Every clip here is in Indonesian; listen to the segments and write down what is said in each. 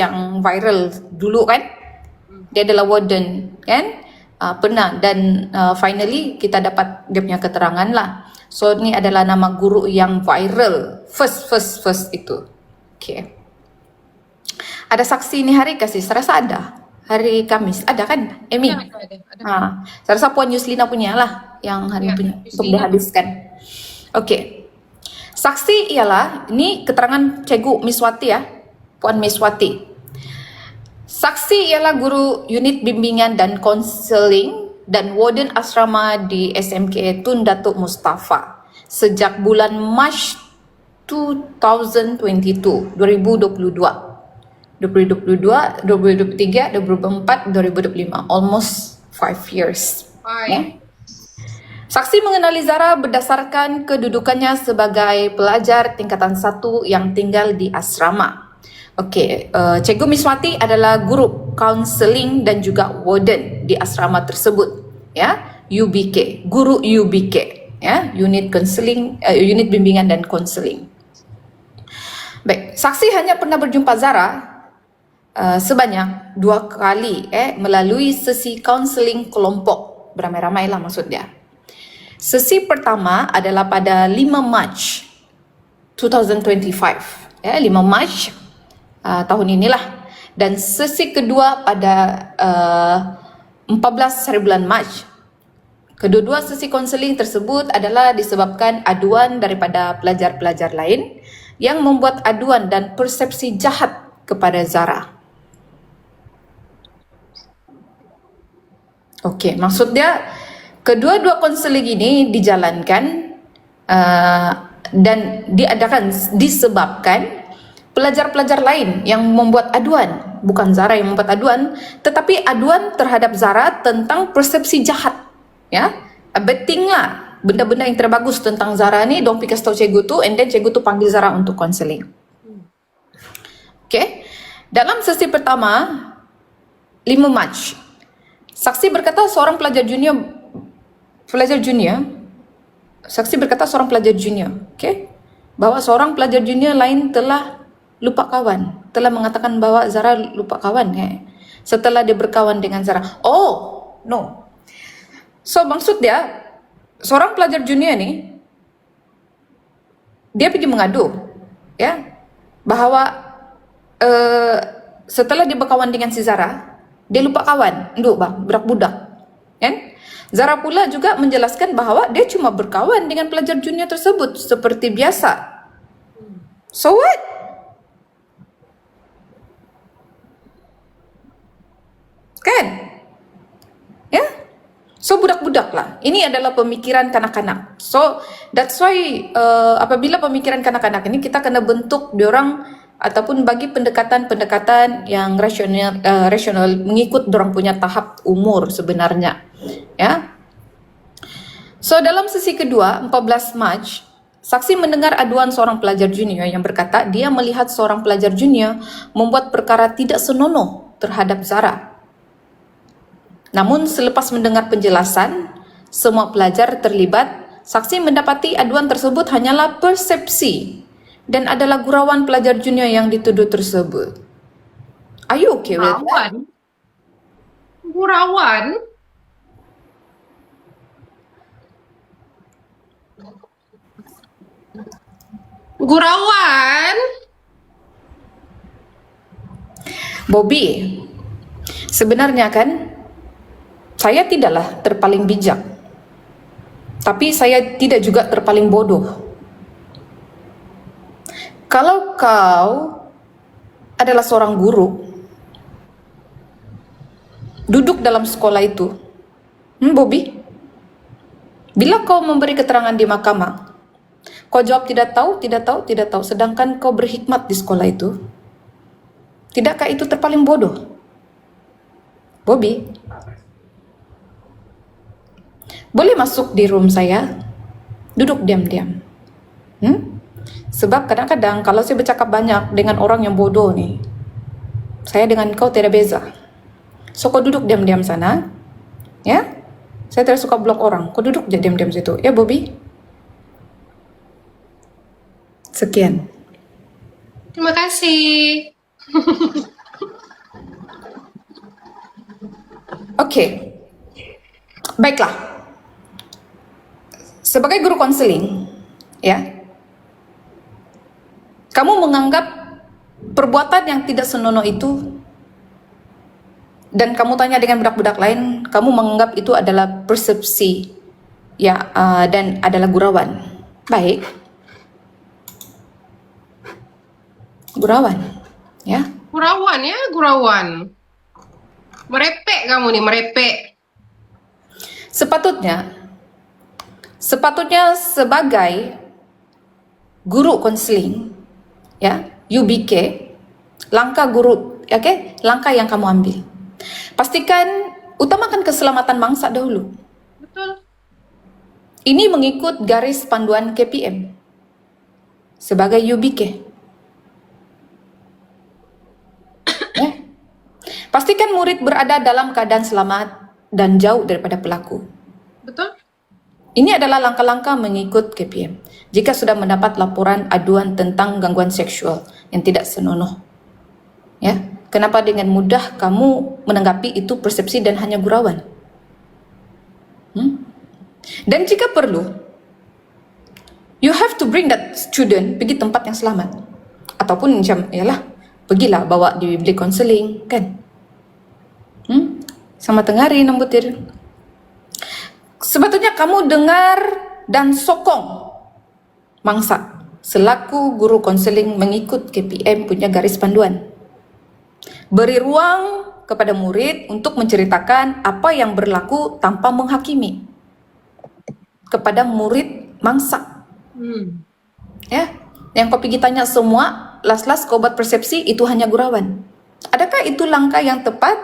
yang viral dulu kan, dia adalah warden kan, pernah, dan finally kita dapat dia punya keterangan lah. So ni adalah nama guru yang viral first itu. Okay. Ada saksi ni hari kasih, saya rasa ada. Hari Kamis ada kan, Amy? Ada. Saya rasa Puan Yuslina punya lah yang hari punya untuk dihabiskan. Okay. Saksi ialah, ini keterangan Cikgu Miswati ya, Puan Miswati. Saksi ialah guru unit bimbingan dan konseling dan warden asrama di SMK Tun Datuk Mustafa sejak bulan Mac 2022, 2023, 2024, 2025, almost 5 years. Ya. Saksi mengenali Zara berdasarkan kedudukannya sebagai pelajar tingkatan 1 yang tinggal di asrama. Okey, Cikgu Miswati adalah guru kaunseling dan juga warden di asrama tersebut, ya, UBK, guru UBK, ya, unit counseling, unit bimbingan dan konseling. Baik, saksi hanya pernah berjumpa Zara sebanyak 2 kali melalui sesi kaunseling kelompok, beramai-ramai lah maksud dia. Sesi pertama adalah pada 5 Mac 2025, 5 Mac tahun inilah, dan sesi kedua pada 14 hari bulan Mac. Kedua-dua sesi konseling tersebut adalah disebabkan aduan daripada pelajar-pelajar lain yang membuat aduan dan persepsi jahat kepada Zara. Okey, maksud dia kedua-dua konseling ini dijalankan dan diadakan disebabkan pelajar-pelajar lain yang membuat aduan, bukan Zara yang membuat aduan, tetapi aduan terhadap Zara tentang persepsi jahat, ya, betting lah benda-benda yang tidak bagus tentang Zara ni, dong pergi kasih tahu cikgu tu, and then cikgu tu panggil Zara untuk konseling. Okay, dalam sesi pertama 5 Mac, saksi berkata seorang pelajar junior, saksi berkata seorang pelajar junior, okay, bahawa seorang pelajar junior lain telah lupa kawan, telah mengatakan bahawa Zara lupa kawan setelah dia berkawan dengan Zara. Oh, no. So maksud dia, seorang pelajar junior ni, dia pergi mengadu, ya, bahawa setelah dia berkawan dengan si Zara, dia lupa kawan, budak-budak, kan? Zara pula juga menjelaskan bahawa dia cuma berkawan dengan pelajar junior tersebut seperti biasa. So what? Kan? Ya? So budak-budak lah. Ini adalah pemikiran kanak-kanak. So that's why apabila pemikiran kanak-kanak ini, kita kena bentuk diorang ataupun bagi pendekatan-pendekatan yang rasional mengikut diorang punya tahap umur sebenarnya. Ya. So dalam sesi kedua 14 Mac, saksi mendengar aduan seorang pelajar junior yang berkata dia melihat seorang pelajar junior membuat perkara tidak senonoh terhadap Zara. Namun selepas mendengar penjelasan semua pelajar terlibat, saksi mendapati aduan tersebut hanyalah persepsi dan adalah gurauan pelajar junior yang dituduh tersebut. Are you okay with that? Gurawan? Gurawan? Bobby, sebenarnya kan saya tidaklah terpaling bijak, tapi saya tidak juga terpaling bodoh. Kalau kau adalah seorang guru, duduk dalam sekolah itu, Bobby, bila kau memberi keterangan di mahkamah, kau jawab tidak tahu, sedangkan kau berhikmat di sekolah itu, tidakkah itu terpaling bodoh? Bobby, boleh masuk di room saya, duduk diam-diam. Sebab kadang-kadang kalau saya bercakap banyak dengan orang yang bodoh nih, saya dengan kau tidak beza. So kau duduk diam-diam sana, ya. Saya tidak suka blok orang, kau duduk diam-diam situ, ya Bobby. Sekian. Terima kasih. Oke, baiklah. Sebagai guru konseling, ya, kamu menganggap perbuatan yang tidak senonoh itu, dan kamu tanya dengan budak-budak lain, kamu menganggap itu adalah persepsi, ya, dan adalah gurauan. Baik, gurauan, ya. Gurauan ya, gurauan. Merepek kamu nih, merepek. Sepatutnya sebagai guru konseling, ya, UBK, langkah guru, oke, langkah yang kamu ambil, pastikan utamakan keselamatan mangsa dahulu. Betul. Ini mengikut garis panduan KPM sebagai UBK. Ya. Pastikan murid berada dalam keadaan selamat dan jauh daripada pelaku. Betul. Ini adalah langkah-langkah mengikut KPM. Jika sudah mendapat laporan aduan tentang gangguan seksual yang tidak senonoh, ya, kenapa dengan mudah kamu menanggapi itu persepsi dan hanya gurauan? Dan jika perlu, you have to bring that student pergi tempat yang selamat, ataupun macam, yalah, pergilah bawa di bilik konseling, kan? Sama tengari nambutir. Sebetulnya kamu dengar dan sokong mangsa selaku guru konseling mengikut KPM punya garis panduan. Beri ruang kepada murid untuk menceritakan apa yang berlaku tanpa menghakimi kepada murid mangsa. Ya, yang kau pergi tanya semua, las-las kau buat persepsi itu hanya gurauan. Adakah itu langkah yang tepat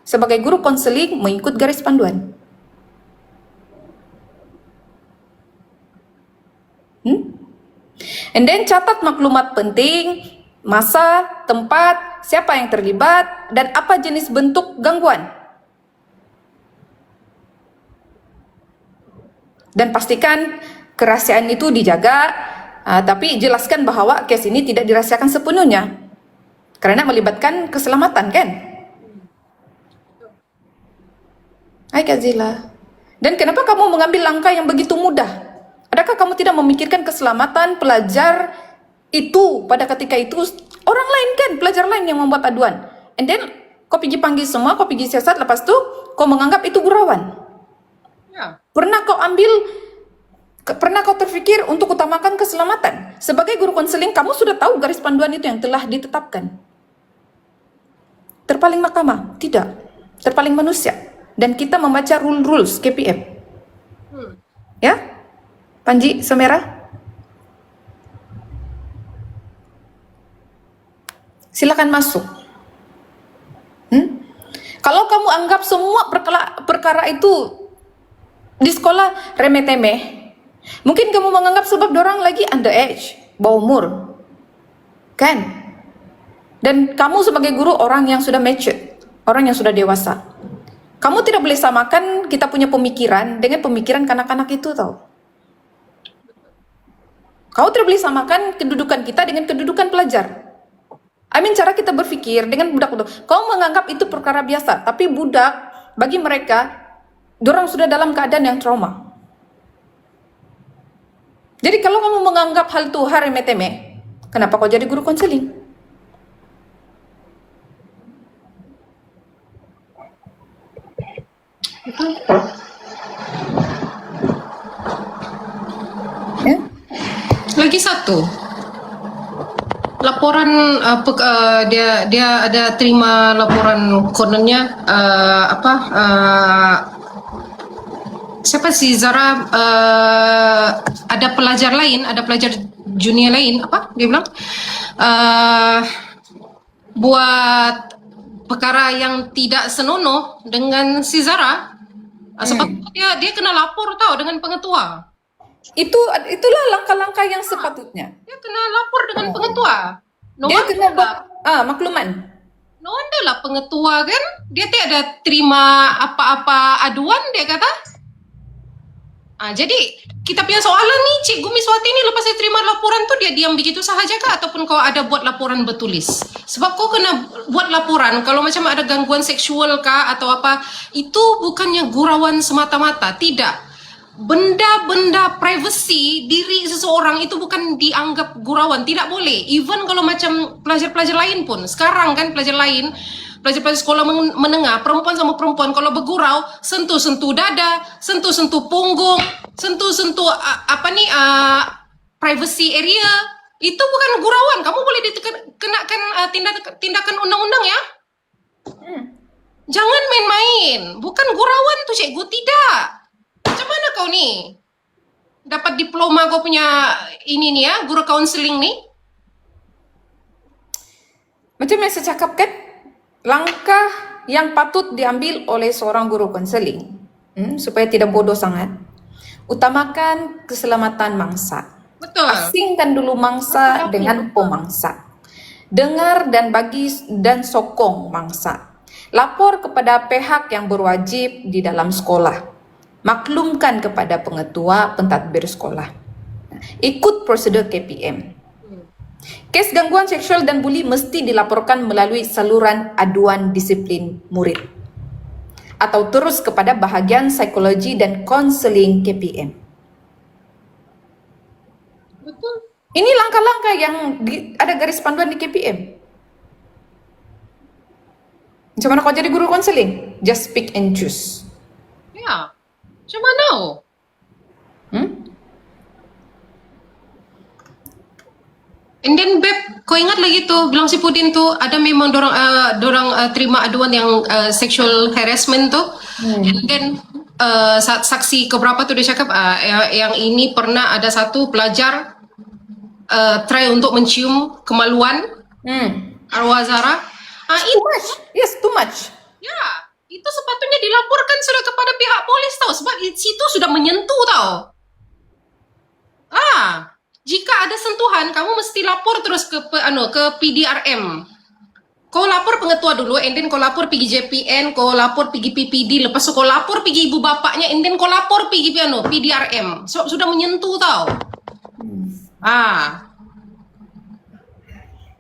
sebagai guru konseling mengikut garis panduan? And then catat maklumat penting, masa, tempat, siapa yang terlibat, dan apa jenis bentuk gangguan. Dan pastikan kerahasiaan itu dijaga, tapi jelaskan bahwa kes ini tidak dirahasiakan sepenuhnya, karena melibatkan keselamatan, kan? Hai Kak Zila. Dan kenapa kamu mengambil langkah yang begitu mudah? Adakah kamu tidak memikirkan keselamatan pelajar itu pada ketika itu? Orang lain kan, pelajar lain yang membuat aduan. And then, kau pergi panggil semua, kau pergi siasat, lepas tu kau menganggap itu gurauan. Ya. Pernah kau terfikir untuk utamakan keselamatan? Sebagai guru konseling, kamu sudah tahu garis panduan itu yang telah ditetapkan. Terpaling mahkamah? Tidak. Terpaling manusia. Dan kita membaca rules KPM. Ya? Panji, Semera? Silakan masuk. Kalau kamu anggap semua perkara itu di sekolah remeh-temeh, mungkin kamu menganggap sebab dorang lagi underage, bawah umur, kan? Dan kamu sebagai guru orang yang sudah mature, orang yang sudah dewasa, kamu tidak boleh samakan kita punya pemikiran dengan pemikiran kanak-kanak itu, tau? Kau tidak boleh samakan kedudukan kita dengan kedudukan pelajar. Cara kita berpikir dengan budak-budak. Kau menganggap itu perkara biasa, tapi budak, bagi mereka, dorang sudah dalam keadaan yang trauma. Jadi kalau kamu menganggap hal itu remeh-temeh, kenapa kau jadi guru konseling? Ya? Lagi satu, laporan dia ada terima laporan kononnya siapa sih Zara, ada pelajar junior lain, apa dia bilang, buat perkara yang tidak senonoh dengan si Zara. Sebab dia kena lapor tau dengan pengetua. Itulah langkah-langkah yang sepatutnya. Dia kena lapor dengan pengetua. Dia kena buat makluman. No wonder lah pengetua kan, dia tidak ada terima apa-apa aduan, dia kata. Jadi kita punya soalan nih, Cikgu Miswati ini lepas saya terima laporan tuh dia diam begitu sahaja kah? Ataupun kau ada buat laporan bertulis? Sebab kau kena buat laporan kalau macam ada gangguan seksual kah atau apa, itu bukannya gurauan semata-mata, tidak. Benda-benda privasi diri seseorang itu bukan dianggap gurauan, tidak boleh. Even kalau macam pelajar-pelajar lain pun, sekarang kan pelajar-pelajar sekolah menengah, perempuan sama perempuan kalau bergurau, sentuh-sentuh dada, sentuh-sentuh punggung, sentuh-sentuh privacy area, itu bukan gurauan. Kamu boleh dikenakan tindakan undang-undang ya. Jangan main-main. Bukan gurauan tuh cikgu, tidak. Macam mana kau nih? Dapat diploma kau punya ini nih ya, guru counseling nih? Macam yang saya cakap kan, langkah yang patut diambil oleh seorang guru konseling supaya tidak bodoh sangat, utamakan keselamatan mangsa. Betul. Asingkan dulu mangsa dengan pemangsa. Dengar dan bagi dan sokong mangsa. Lapor kepada pihak yang berwajib di dalam sekolah. Maklumkan kepada pengetua pentadbir sekolah. Ikut prosedur KPM. Kes gangguan seksual dan buli mesti dilaporkan melalui saluran aduan disiplin murid atau terus kepada bahagian psikologi dan konseling KPM. Betul. Ini langkah-langkah yang ada garis panduan di KPM. Macam mana kau jadi guru konseling? Just pick and choose. Ya. Macam mana? And then Beb, kau ingat lagi tuh bilang si Pudin tuh ada memang dorang terima aduan yang sexual harassment tuh. And then saksi keberapa tuh dia cakap yang ini pernah ada satu pelajar try untuk mencium kemaluan arwah Zara. Too much. Yes, too much. Ya, itu sepatutnya dilaporkan sudah kepada pihak polis tau, sebab situ sudah menyentuh tau. Jika ada sentuhan, kamu mesti lapor terus ke PDRM. Kau lapor pengetua dulu, and then kau lapor pergi JPN, kau lapor pergi PPD, lepas tu kau lapor pergi ibu bapaknya, and then kau lapor pergi PDRM. So, sudah menyentuh tau.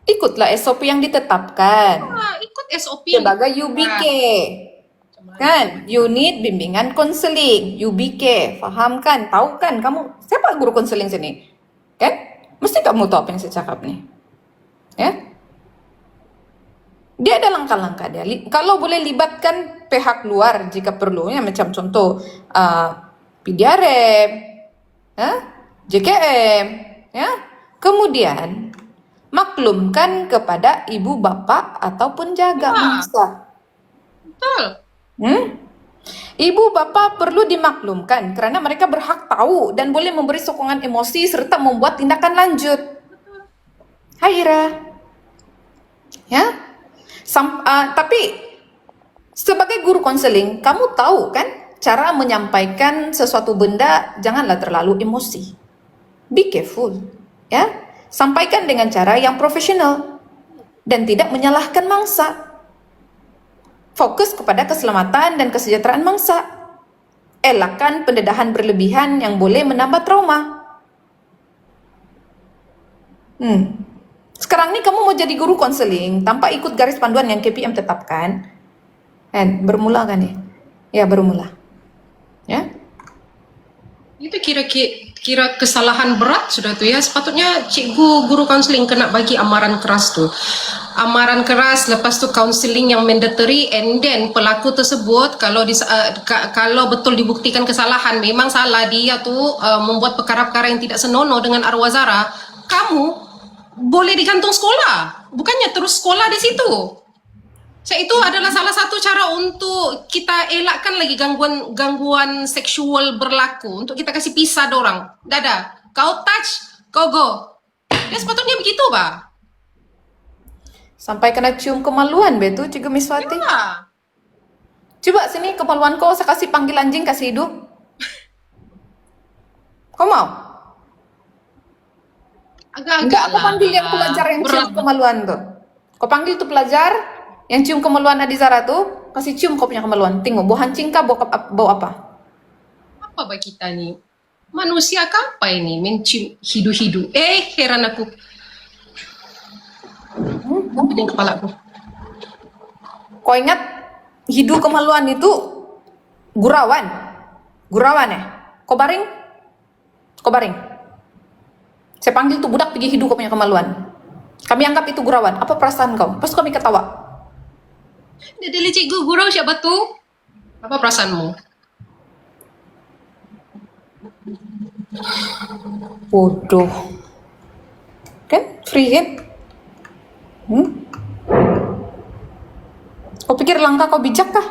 Ikutlah SOP yang ditetapkan. Ikut SOP sebagai UBK. Kan, unit bimbingan konseling, UBK, faham kan, tahu kan kamu siapa guru konseling sini? Kan? Mesti kamu tahu apa yang saya cakap nih. Ya? Dia ada langkah-langkah dia. Kalau boleh libatkan pihak luar jika perlu, ya macam contoh PDRM, JKM, ya. Kemudian maklumkan kepada ibu bapak ataupun jaga mangsa. Betul. Ibu bapak perlu dimaklumkan karena mereka berhak tahu dan boleh memberi sokongan emosi serta membuat tindakan lanjut. Hai Ira. Ya. Tapi sebagai guru konseling, kamu tahu kan cara menyampaikan sesuatu benda, janganlah terlalu emosi. Be careful, ya. Sampaikan dengan cara yang profesional dan tidak menyalahkan mangsa. Fokus kepada keselamatan dan kesejahteraan mangsa. Elakkan pendedahan berlebihan yang boleh menambah trauma. Sekarang nih kamu mau jadi guru konseling tanpa ikut garis panduan yang KPM tetapkan. Bermula kan ya? Ya, bermula. Ya. Itu kira kesalahan berat sudah tuh ya. Sepatutnya cikgu guru counseling kena bagi amaran keras tuh. Amaran keras, lepas tu counseling yang mandatory, and then pelaku tersebut kalau betul dibuktikan kesalahan, memang salah dia tuh membuat perkara-perkara yang tidak senonoh dengan arwah Zara, kamu boleh digantung sekolah, bukannya terus sekolah di situ. Itu adalah salah satu cara untuk kita elakkan lagi gangguan seksual berlaku, untuk kita kasih pisah dorang. Dada, kau touch, kau go. Ya sepatutnya begitu, Pak. Sampai kena cium kemaluan betul Cikgu Miswati. Ya. Coba sini kemaluan kau, saya kasih panggil anjing kasih hidup. Kau mau? Enggak, aku panggil yang pelajar yang cium kemaluan tuh. Kau panggil tuh pelajar yang cium kemaluan Adi Zara tuh, kasih cium kau punya kemaluan. Tengok, bau hancing kah, bau apa? Apa bagi kita nih? Manusia apa ini? Mencium hidu-hidu. Heran aku. Pening kepala aku. Kau ingat hidu kemaluan itu gurauan? Gurauan ya? Kau baring? Kau baring? Saya panggil tuh budak pergi hidu kau punya kemaluan. Kami anggap itu gurauan. Apa perasaan kau? Pas kami ketawa. Jadi cikgu gurau siapa tuh? Apa perasaanmu? Bodoh. Kan? Free kan? Kau pikir langkah kau bijak kah?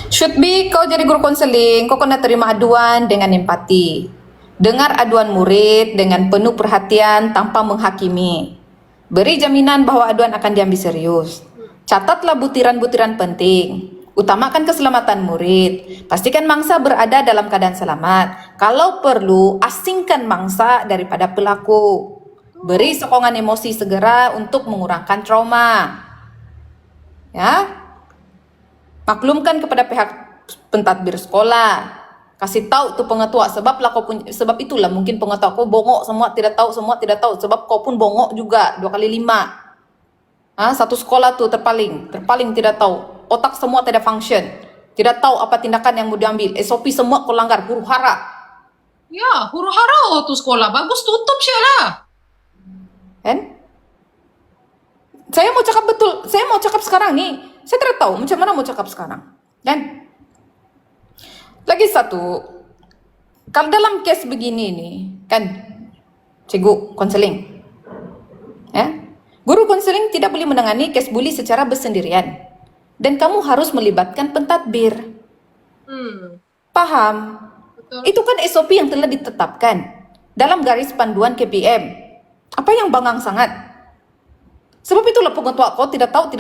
Should be kau jadi guru konseling, kau kena terima aduan dengan empati. Dengar aduan murid dengan penuh perhatian tanpa menghakimi. Beri jaminan bahwa aduan akan diambil serius. Catatlah butiran-butiran penting. Utamakan keselamatan murid. Pastikan mangsa berada dalam keadaan selamat. Kalau perlu, asingkan mangsa daripada pelaku. Beri sokongan emosi segera untuk mengurangkan trauma. Ya, maklumkan kepada pihak pentadbir sekolah. Kasih tahu tuh pengetua sebab itulah mungkin pengetua kau bongok semua tidak tahu sebab kau pun bongok juga 2 kali 5. Satu sekolah tuh terpaling tidak tahu. Otak semua tidak function. Tidak tahu apa tindakan yang mau diambil. SOP semua kau langgar, huru hara. Ya, huru hara tuh sekolah. Bagus tutup sih lah. Kan? Saya mau cakap betul. Saya mau cakap sekarang nih. Saya tidak tahu macam mana mau cakap sekarang. Kan? Lagi satu. Kalau dalam case begini nih, kan? Cikgu konseling. Ya? Guru konseling tidak boleh menangani case bully secara bersendirian. Dan kamu harus melibatkan pentadbir. Paham? Betul. Itu kan SOP yang telah ditetapkan dalam garis panduan KPM. Apa yang bangang sangat? Sebab itulah pengetua kau tidak tahu.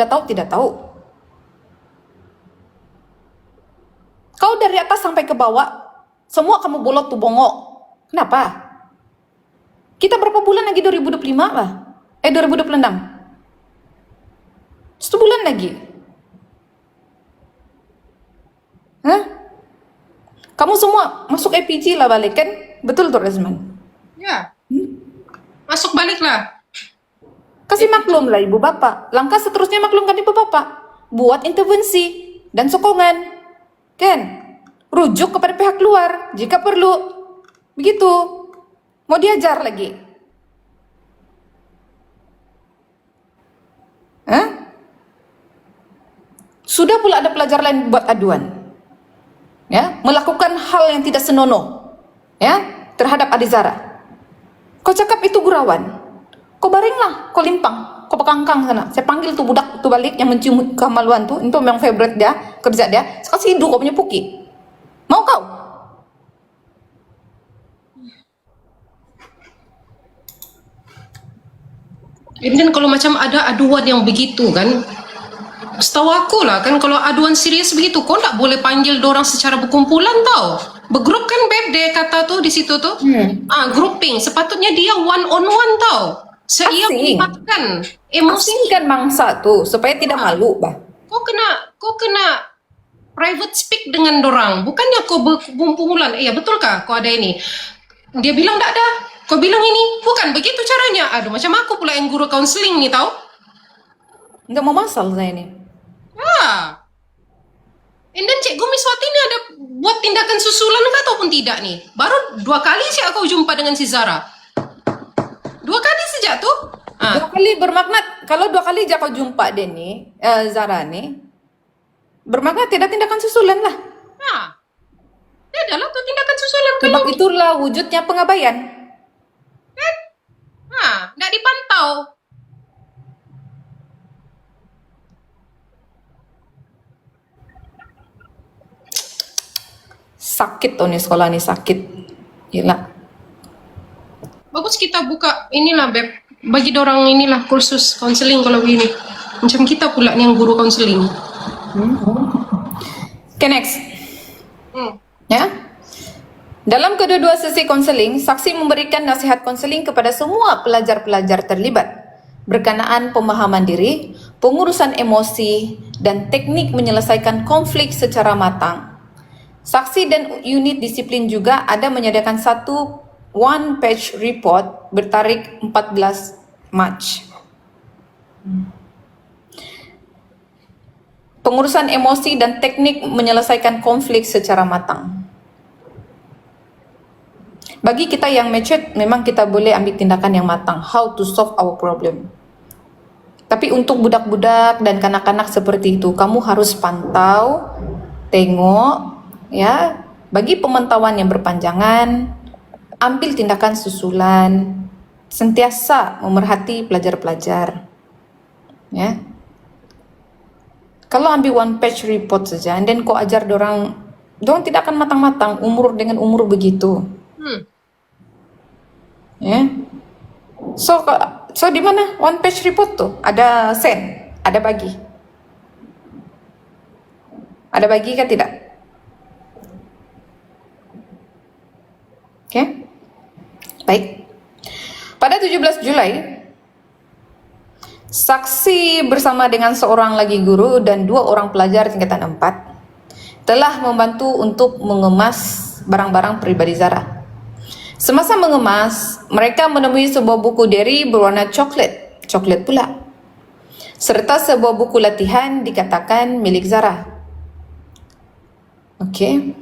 Kau dari atas sampai ke bawah, semua kamu bolot tuh bongok. Kenapa? Kita berapa bulan lagi 2025 lah? 2026. 1 bulan lagi. Kamu semua masuk APG lah balik kan? Betul tuh Rezman? Ya. Masuk balik lah. Kasih maklum lah ibu bapak. Langkah seterusnya maklumkan ibu bapak. Buat intervensi dan sokongan. Kan? Rujuk kepada pihak luar jika perlu. Begitu. Mau diajar lagi. Sudah pula ada pelajar lain buat aduan. Ya, melakukan hal yang tidak senonoh. Ya, terhadap Adizara. Kau cakap itu gurauan. Kau baringlah, kau limpang, kau pekangkang sana. Saya panggil tuh budak tuh balik yang mencium kemaluan tuh, itu memang favorite dia, kerja dia. Kasih hidup kau punya puki. Mau kau? Dan kalau macam ada aduan yang begitu kan, setahu aku lah kan kalau aduan serius begitu, kau tak boleh panggil dorang secara berkumpulan tau. Bergrup kan Beb dia kata tuh di situ tuh. Grouping. Sepatutnya dia one on one tau. Ia melibatkan emosi. Asingkan mangsa tuh supaya tidak malu bah. Kau kena private speak dengan dorang. Bukannya kau berkumpulan. Ya betulkah kau ada ini? Dia bilang tak ada. Kau bilang ini. Bukan begitu caranya. Aduh macam aku pula yang guru counseling nih tau. Enggak mau masal saya ini. And then Cikgu Miswati ini ada buat tindakan susulan kah ataupun tidak nih? Baru 2 kali sih aku jumpa dengan si Zara. 2 kali sejak tuh. 2 kali bermakna, kalau 2 kali jika kau jumpa dia nih, Zara nih, bermakna tidak tindakan susulan lah. Dia adalah tuh tindakan susulan. Sebab itulah wujudnya pengabaian. Kan? Nggak dipantau. Sakit tuh nih sekolah nih, sakit. Gila. Bagus kita buka inilah Beb. Bagi dorang inilah kursus konseling kalau begini. Macam kita pula nih yang guru konseling. Okay, next. Ya. Dalam kedua-dua sesi konseling, saksi memberikan nasihat konseling kepada semua pelajar-pelajar terlibat berkenaan pemahaman diri, pengurusan emosi, dan teknik menyelesaikan konflik secara matang. Saksi dan unit disiplin juga ada menyediakan satu one page report bertarik 14 Mac. Pengurusan emosi dan teknik menyelesaikan konflik secara matang. Bagi kita yang matured, memang kita boleh ambil tindakan yang matang. How to solve our problem. Tapi untuk budak-budak dan kanak-kanak seperti itu, kamu harus pantau, tengok, ya. Bagi pemantauan yang berpanjangan, ambil tindakan susulan, sentiasa memerhati pelajar-pelajar. Ya. Kalau ambil one page report saja, and then kau ajar dorang tidak akan matang-matang umur dengan umur begitu. Ya. So di mana one page report tuh? Ada send, ada bagi. Ada bagi kan tidak? Oke. Baik. Pada 17 Julai, saksi bersama dengan seorang lagi guru dan 2 orang pelajar tingkatan 4 telah membantu untuk mengemas barang-barang pribadi Zara. Semasa mengemas, mereka menemui sebuah buku diary berwarna coklat pula, serta sebuah buku latihan dikatakan milik Zara. Okey.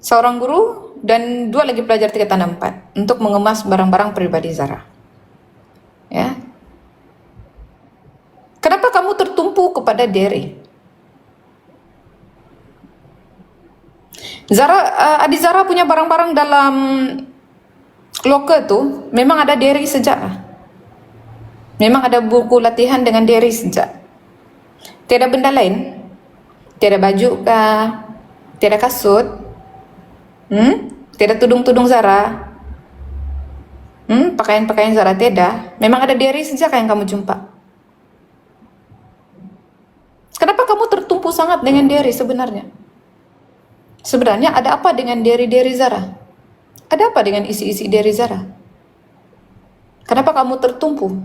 Seorang guru dan 2 lagi pelajar tingkatan 4 untuk mengemas barang-barang pribadi Zara. Ya. Kenapa kamu tertumpu kepada diary? Adik Zara punya barang-barang dalam loker tu memang ada diary sejak. Memang ada buku latihan dengan diary sejak. Tiada benda lain? Tiada baju kah? Tiada kasut? Tiada tudung-tudung Zara? Pakaian-pakaian Zara tiada? Memang ada diary sejak yang kamu jumpa? Kenapa kamu tertumpu sangat dengan diary sebenarnya? Sebenarnya ada apa dengan diary-diary Zara? Ada apa dengan isi-isi diary Zara? Kenapa kamu tertumpu?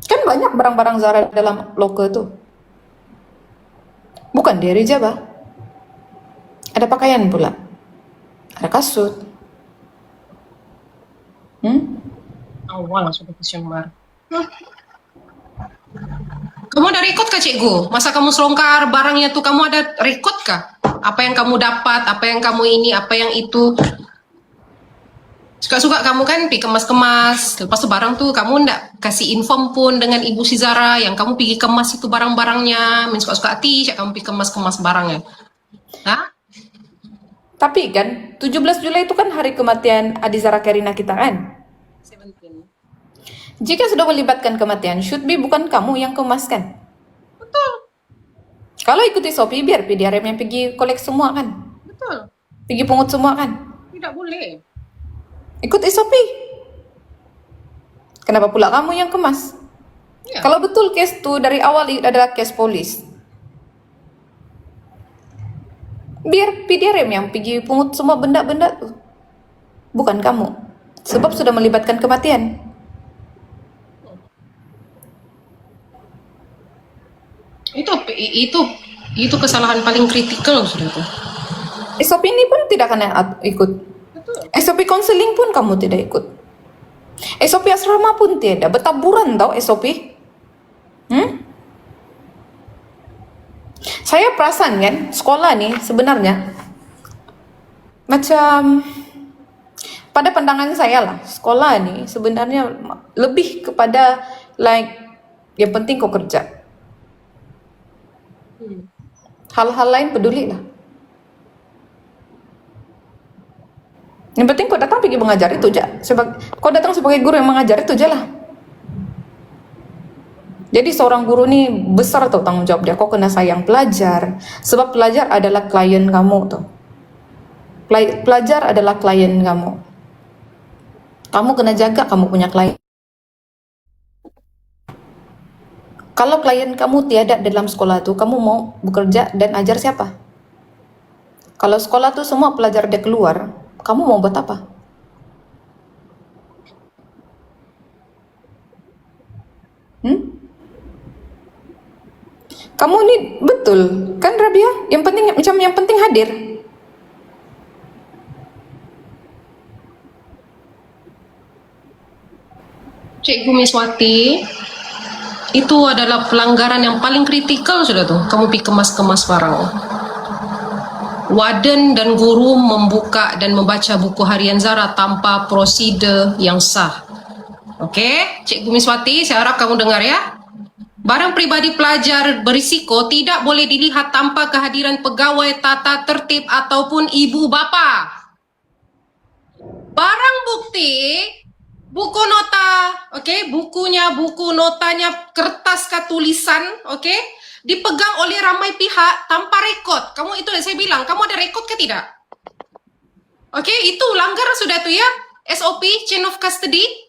Kan banyak barang-barang Zara dalam loker tu. Bukan diary je bah. Ada pakaian pula. Ada kasut. Awal langsung ke baru. Kamu ada rekod kah cikgu? Masa kamu selongkar barangnya tuh kamu ada rekod kah? Apa yang kamu dapat, apa yang kamu ini, apa yang itu? Suka-suka kamu kan pergi kemas-kemas. Lepas tu barang tuh kamu ndak kasih inform pun dengan ibu si Zara yang kamu pergi kemas itu barang-barangnya. Suka-suka hati cak kamu pergi kemas-kemas barangnya. Hah? Tapi kan 17 Julai itu kan hari kematian Adi Zara Karina kita kan? 17. Jika sudah melibatkan kematian, should be bukan kamu yang kemaskan. Betul. Kalau ikuti SOP, biar PDRM yang pergi kolek semua kan? Betul. Pergi pungut semua kan? Tidak boleh. Ikut SOP. Kenapa pula kamu yang kemas? Ya. Kalau betul kes tu dari awal adalah kes polis, biar PDRM yang pergi pungut semua benda-benda tu. Bukan kamu. Sebab sudah melibatkan kematian. Itu kesalahan paling kritikal sudah tuh. SOP ini pun tidak akan ikut. Betul. SOP konseling pun kamu tidak ikut. SOP asrama pun tiada. Bertaburan tau SOP. Saya perasan kan, sekolah nih sebenarnya macam pada pandangan saya lah, sekolah nih sebenarnya lebih kepada like yang penting kau kerja. Hal-hal lain peduli lah. Yang penting kau datang pergi mengajar itu aja. Kau datang sebagai guru yang mengajar itu aja lah. Jadi seorang guru ni besar tau tanggung jawab dia. Kau kena sayang pelajar. Sebab pelajar adalah klien kamu tuh. Pelajar adalah klien kamu. Kamu kena jaga kamu punya klien. Kalau klien kamu tiada dalam sekolah tu, kamu mau bekerja dan ajar siapa? Kalau sekolah tu semua pelajar dia keluar, kamu mau buat apa? Kamu ini betul kan Rabia? Yang penting hadir. Cikgu Miswati, itu adalah pelanggaran yang paling kritikal sudah tuh. Kamu pergi kemas-kemas barang. Warden dan guru membuka dan membaca buku harian Zara tanpa prosedur yang sah. Okey, Cikgu Miswati, saya harap kamu dengar ya. Barang pribadi pelajar berisiko tidak boleh dilihat tanpa kehadiran pegawai tata tertib ataupun ibu bapa. Barang bukti, buku nota, buku notanya kertas ke tulisan, dipegang oleh ramai pihak tanpa rekod. Kamu itu yang saya bilang, kamu ada rekod ke tidak? Itu langgar sudah tu ya, SOP, chain of custody.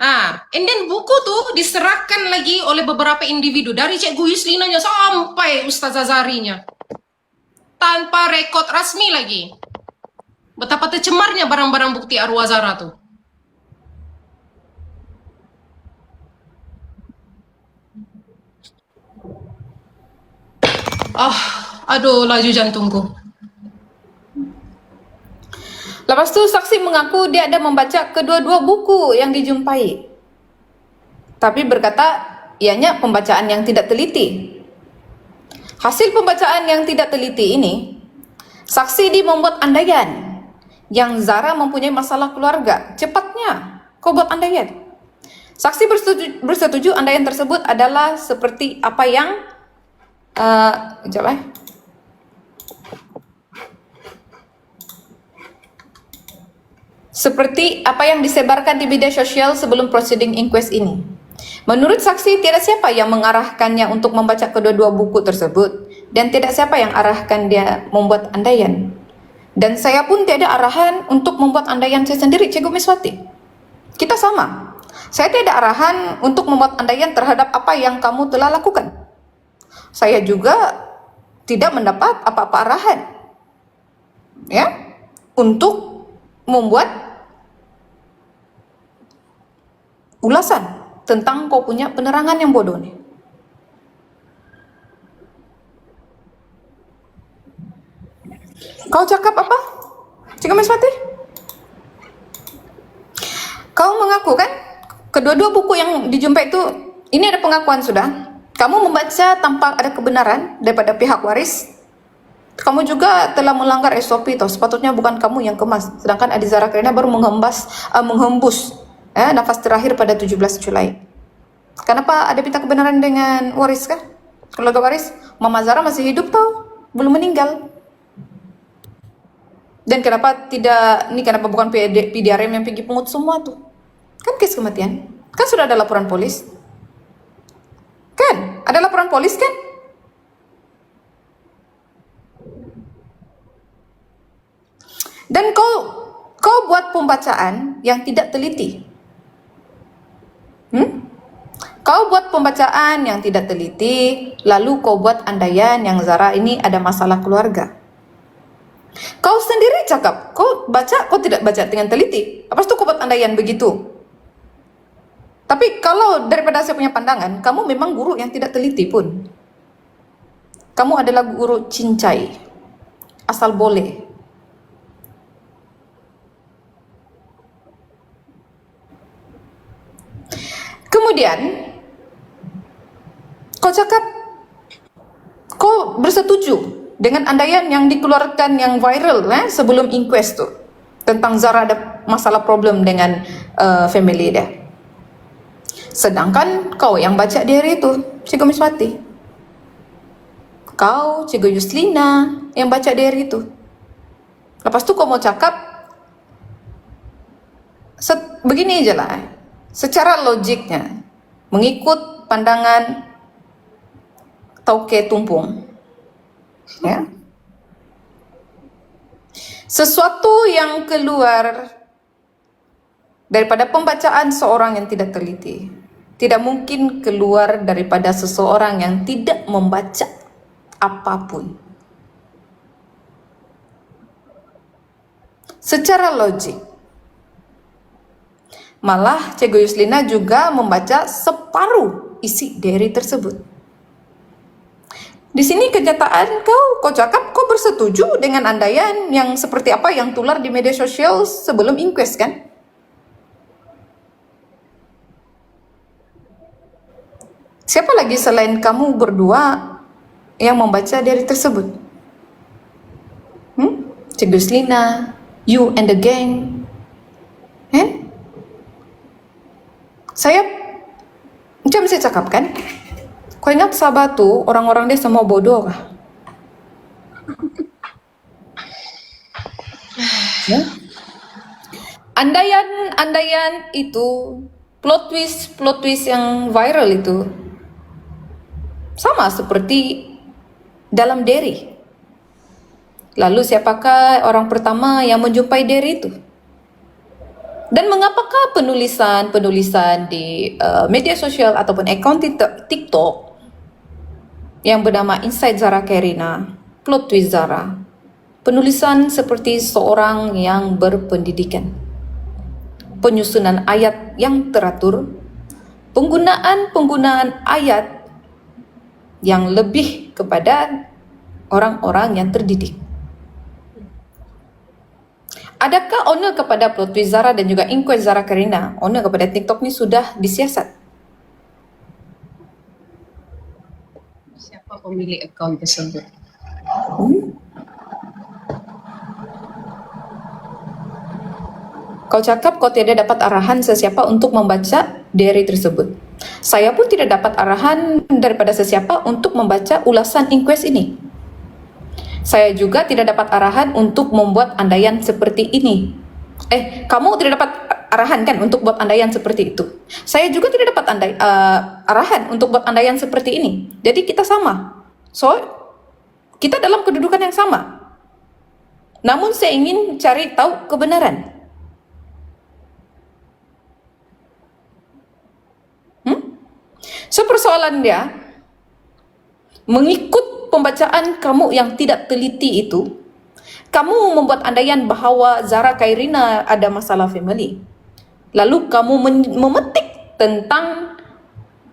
And then buku tu diserahkan lagi oleh beberapa individu dari Cikgu Yuslinanya sampai Ustazah Zarinya tanpa rekod rasmi lagi. Betapa tercemarnya barang-barang bukti arwah Zara tu. Aduh, laju jantungku. Lepas tu saksi mengaku dia ada membaca kedua-dua buku yang dijumpai. Tapi berkata ianya pembacaan yang tidak teliti. Hasil pembacaan yang tidak teliti ini, saksi di membuat andaian yang Zara mempunyai masalah keluarga. Cepatnya kau buat andaian. Saksi bersetuju andaian tersebut adalah seperti apa yang seperti apa yang disebarkan di media sosial sebelum proceeding inquest ini. Menurut saksi, tidak siapa yang mengarahkannya untuk membaca kedua-dua buku tersebut dan tidak siapa yang arahkan dia membuat andaian. Dan saya pun tiada arahan untuk membuat andaian saya sendiri, Cikgu Miswati. Kita sama. Saya tidak arahan untuk membuat andaian terhadap apa yang kamu telah lakukan. Saya juga tidak mendapat apa-apa arahan untuk membuat ulasan tentang kau punya penerangan yang bodoh nih. Kau cakap apa, Cikgu Miswati? Kau mengaku kan kedua-dua buku yang dijumpai itu, ini ada pengakuan sudah. Kamu membaca tanpa ada kebenaran daripada pihak waris. Kamu juga telah melanggar SOP toh. Sepatutnya bukan kamu yang kemas, sedangkan Adi Zara Karina baru menghembus nafas terakhir pada 17 Julai. Kenapa ada minta kebenaran dengan waris kah? Keluarga waris, Mama Zara masih hidup tau, belum meninggal. Dan kenapa bukan PDRM yang pergi pungut semua tuh? Kan kes kematian, kan sudah ada laporan polis. Kan, ada laporan polis kan? Dan kau buat pembacaan yang tidak teliti. Kau buat pembacaan yang tidak teliti, lalu kau buat andaian yang Zara ini ada masalah keluarga. Kau sendiri cakap, kau tidak baca dengan teliti. Lepas itu kau buat andaian begitu. Tapi kalau daripada saya punya pandangan, kamu memang guru yang tidak teliti pun. Kamu adalah guru cincai, asal boleh. Kemudian, kau cakap, kau bersetuju dengan andaian yang dikeluarkan yang viral sebelum inquest tu, tentang Zara ada masalah problem dengan family dia. Sedangkan kau yang baca di hari itu, Cikgu Miswati. Kau, Cikgu Yuslina yang baca di hari itu. Lepas tu kau mau cakap, begini aja lah. Secara logiknya, mengikut pandangan Tauke Tumpung, sesuatu yang keluar daripada pembacaan seorang yang tidak teliti tidak mungkin keluar daripada seseorang yang tidak membaca apapun. Secara logik, malah Cikgu Yuslina juga membaca separuh isi diary tersebut. Di sini kenyataan kau cakap kau bersetuju dengan andaian yang seperti apa yang tular di media sosial sebelum inquest kan? Siapa lagi selain kamu berdua yang membaca diary tersebut? Cikgu Slina, you and the gang. Saya macam saya cakap kan, kau ingat Sabah tuh orang-orang dia semua bodoh kah? Ya? Andaian itu plot twist yang viral itu sama seperti dalam Derry. Lalu siapakah orang pertama yang menjumpai Derry itu? Dan mengapakah penulisan di media sosial ataupun akaun TikTok yang bernama Inside Zara Karina, Plot Twist Zara, penulisan seperti seorang yang berpendidikan, penyusunan ayat yang teratur, penggunaan ayat yang lebih kepada orang-orang yang terdidik. Adakah owner kepada Plot Twist Zara dan juga Inquest Zara Karina, owner kepada TikTok ni sudah disiasat? Siapa pemilik akaun tersebut? Kau cakap kau tidak dapat arahan sesiapa untuk membaca diary tersebut. Saya pun tidak dapat arahan daripada sesiapa untuk membaca ulasan inquest ini. Saya juga tidak dapat arahan untuk membuat andaian seperti ini. Kamu tidak dapat arahan kan untuk buat andaian seperti itu. Saya juga tidak dapat arahan untuk buat andaian seperti ini. Jadi kita sama. So, kita dalam kedudukan yang sama. Namun saya ingin cari tahu kebenaran. So persoalan dia, mengikut pembacaan kamu yang tidak teliti itu, kamu membuat andaian bahawa Zara Karina ada masalah family. Lalu kamu memetik tentang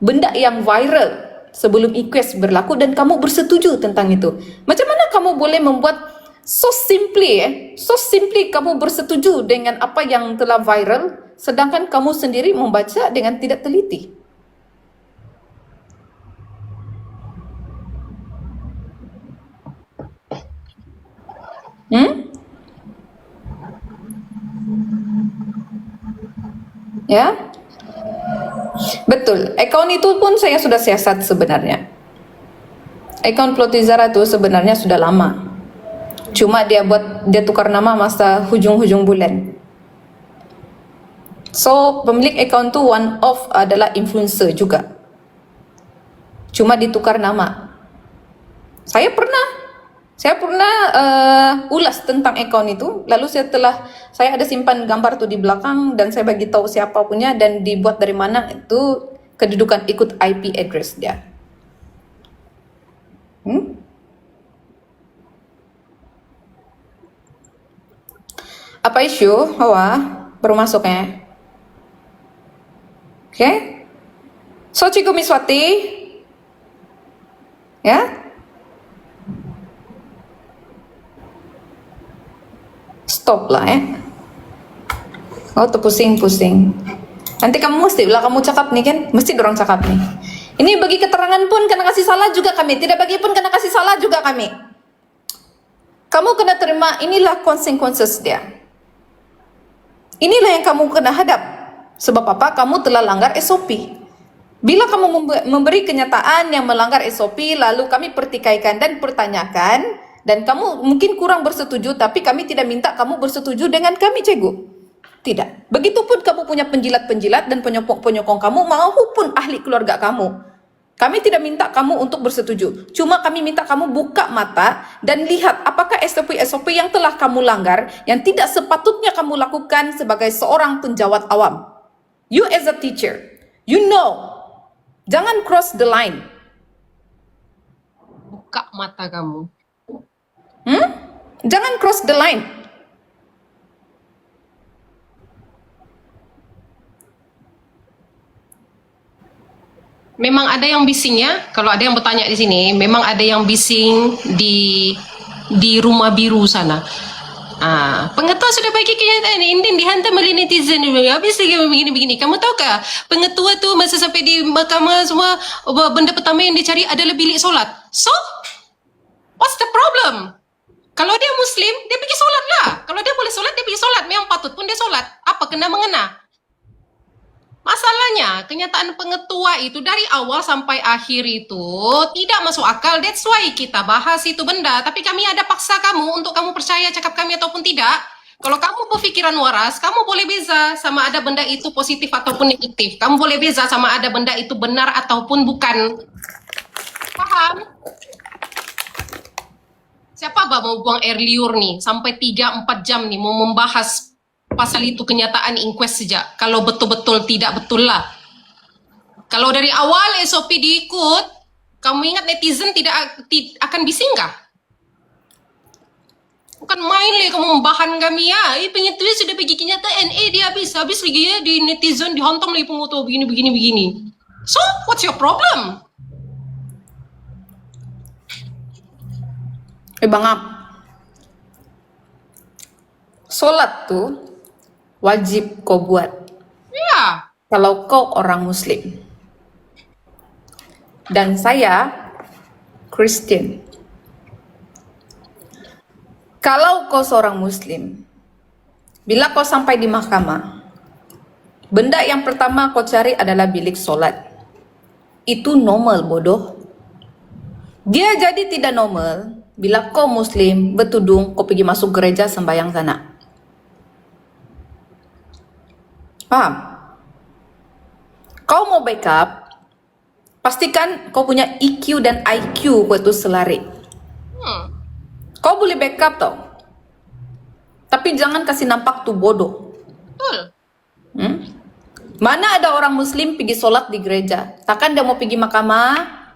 benda yang viral sebelum inquest berlaku dan kamu bersetuju tentang itu. Macam mana kamu boleh membuat so simply kamu bersetuju dengan apa yang telah viral sedangkan kamu sendiri membaca dengan tidak teliti? Ya, betul. Akaun itu pun saya sudah siasat sebenarnya. Akaun Plot Twist Zara itu sebenarnya sudah lama. Cuma dia tukar nama masa hujung-hujung bulan. So pemilik akaun tu one of adalah influencer juga. Cuma ditukar nama. Saya pernah ulas tentang akaun itu, lalu saya ada simpan gambar tu di belakang dan saya bagi tahu siapa punya dan dibuat dari mana itu kedudukan ikut IP address dia. Apa isu? Hawa baru masuk ya. Okay? So Cikgu Miswati, ya? Stop lah ya. Oh tuh pusing-pusing. Nanti kamu mesti lah kamu cakap nih kan, mesti dorang cakap nih. Ini bagi keterangan pun kena kasih salah juga kami, tidak bagi pun kena kasih salah juga kami. Kamu kena terima, inilah consequences dia. Inilah yang kamu kena hadap. Sebab apa? Kamu telah langgar SOP. Bila kamu memberi kenyataan yang melanggar SOP, lalu kami pertikaikan dan pertanyakan, dan kamu mungkin kurang bersetuju, tapi kami tidak minta kamu bersetuju dengan kami, Cikgu. Tidak. Begitupun kamu punya penjilat-penjilat dan penyokong-penyokong kamu maupun ahli keluarga kamu. Kami tidak minta kamu untuk bersetuju. Cuma kami minta kamu buka mata dan lihat apakah SOP-SOP yang telah kamu langgar, yang tidak sepatutnya kamu lakukan sebagai seorang penjawat awam. You as a teacher, you know, jangan cross the line. Buka mata kamu. Jangan cross the line. Memang ada yang bisingnya. Kalau ada yang bertanya di sini, memang ada yang bising di rumah biru sana. Pengetua sudah bagi kenyataan ini dihantam oleh netizen. Habis lagi begini-begini. Kamu tahu kah, pengetua tuh masa sampai di mahkamah semua, benda pertama yang dicari adalah bilik solat. So, what's the problem? Kalau dia Muslim, dia pergi solat lah. Kalau dia boleh solat, dia pergi solat. Memang patut pun dia solat. Apa kena mengena? Masalahnya, kenyataan pengetua itu dari awal sampai akhir itu tidak masuk akal. That's why kita bahas itu benda. Tapi kami ada paksa kamu untuk kamu percaya cakap kami ataupun tidak. Kalau kamu berfikiran waras, kamu boleh beza sama ada benda itu positif ataupun negatif. Kamu boleh beza sama ada benda itu benar ataupun bukan. Paham? Siapa mau buang air liur nih sampai 3-4 jam nih mau membahas pasal itu kenyataan inquest sejak. Kalau betul-betul tidak betul lah. Kalau dari awal SOP diikut, kamu ingat netizen tidak akan bising kah? Bukan main lah kamu membahan kami ya. Pengetua sudah bagi kenyataan, dia habis lagi ya di netizen dihantam lagi pengetua begini. So, what's your problem? Bang Ap, solat tuh wajib kau buat Ya. kalau kau orang Muslim. Dan saya Kristen. Kalau kau seorang Muslim, bila kau sampai di mahkamah, benda yang pertama kau cari adalah bilik solat. Itu normal, bodoh. Dia jadi tidak normal bila kau Muslim bertudung kau pergi masuk gereja sembahyang sana. Paham? Kau mau backup, pastikan kau punya EQ dan IQ kau itu selari. Kau boleh backup tau, tapi jangan kasih nampak tuh bodoh. Betul. Mana ada orang Muslim pergi sholat di gereja, takkan dia mau pergi mahkamah?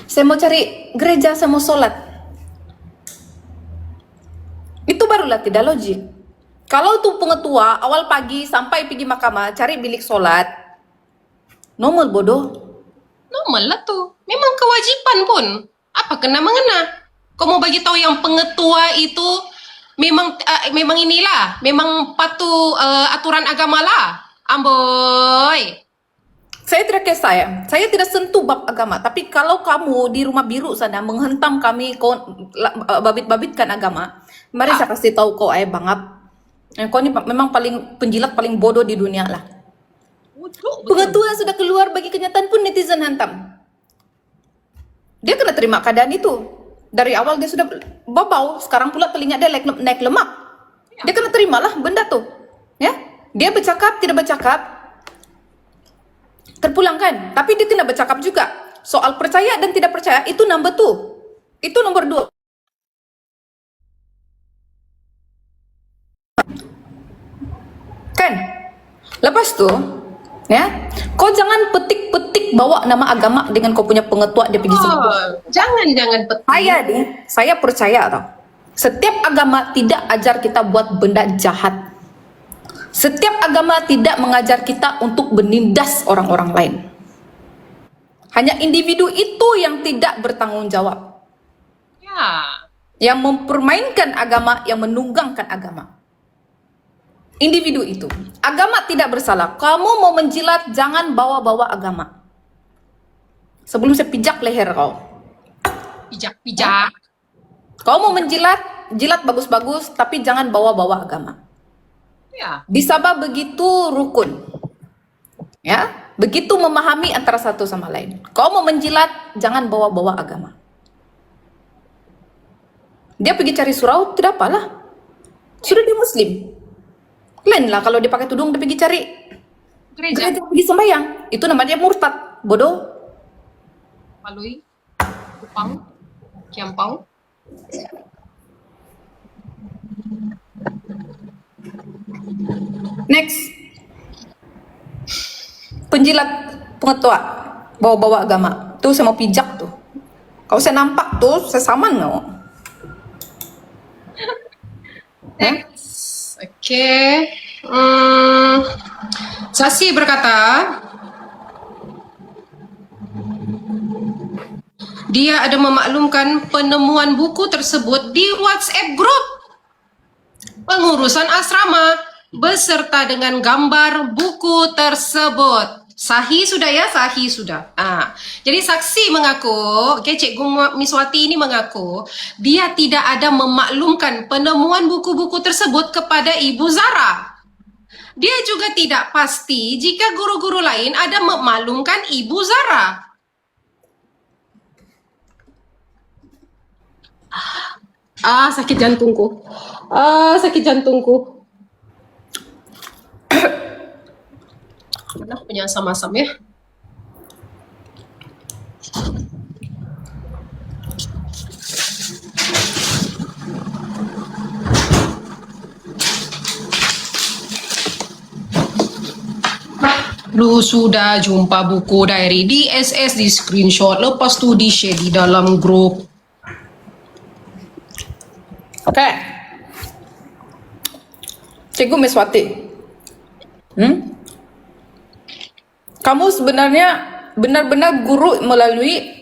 Saya mau cari gereja, saya mau sholat. Itu barulah tidak logik. Kalau tuh pengetua awal pagi sampai pergi mahkamah cari bilik sholat, normal bodoh. Normal lah tuh. Memang kewajiban pun. Apa kena mengena? Kau mau bagi tahu yang pengetua itu memang inilah, memang patuh aturan agama lah. Amboy. Saya tidak kisah saya tidak sentuh bab agama. Tapi kalau kamu di rumah biru sana menghentam kami, kau babit-babitkan agama, mari saya kasih tahu kau Bang Ap. Kau ini memang penjilat paling bodoh di dunia lah. Pengetua sudah keluar bagi kenyataan pun netizen hantam. Dia kena terima keadaan itu. Dari awal dia sudah babau, sekarang pula telinga dia naik lemak. Dia kena terimalah benda tuh. Ya, dia bercakap tidak bercakap terpulangkan, tapi dia kena bercakap juga. Soal percaya dan tidak percaya itu number 2. Itu nomor 2. Kan? Lepas tuh, ya, kau jangan petik-petik bawa nama agama dengan kau punya pengetua dia pergi semua. Jangan petik. Saya percaya tau. Setiap agama tidak ajar kita buat benda jahat. Setiap agama tidak mengajar kita untuk menindas orang-orang lain. Hanya individu itu yang tidak bertanggung jawab. Ya. Yang mempermainkan agama, yang menunggangkan agama. Individu itu. Agama tidak bersalah. Kamu mau menjilat, jangan bawa-bawa agama. Sebelum saya pijak leher kau. Pijak. Kau mau menjilat, jilat bagus-bagus, tapi jangan bawa-bawa agama. Ya. Di Sabah begitu rukun. Ya, begitu memahami antara satu sama lain. Kau mau menjilat, jangan bawa-bawa agama. Dia pergi cari surau, tidak apalah. Sudah dia Muslim. Lain lah kalau dia pakai tudung, dia pergi cari gereja pergi sembahyang. Itu namanya murtad, bodoh. Palui, Kupang, Kiampang. Next. Penjilat pengetua bawa-bawa agama. Tuh saya mau pijak tuh. Kalau saya nampak tuh, saya saman nggak? Next. Oke. Sasi berkata, dia ada memaklumkan penemuan buku tersebut di WhatsApp group pengurusan asrama beserta dengan gambar buku tersebut. Sahih sudah ya, sahih sudah. Jadi saksi mengaku, Cikgu Miswati ini mengaku dia tidak ada memaklumkan penemuan buku-buku tersebut kepada Ibu Zara. Dia juga tidak pasti jika guru-guru lain ada memaklumkan Ibu Zara. Sakit jantungku. Sakit jantungku. Mana punya asam-asam ya? Lu sudah jumpa buku diary di SS, di screenshot, lepas tu di share di dalam grup. Oke. Cikgu Miswati. Kamu sebenarnya benar-benar guru melalui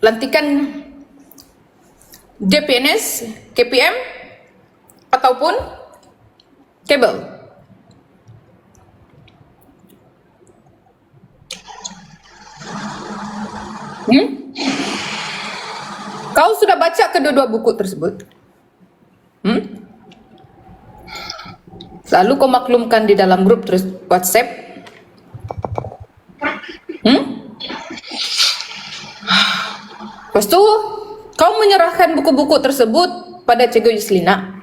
lantikan JPNS, KPM, ataupun kabel? Kau sudah baca kedua-dua buku tersebut? Lalu kau maklumkan di dalam grup terus WhatsApp? Lepas tu kau menyerahkan buku-buku tersebut pada Cikgu Yuslina.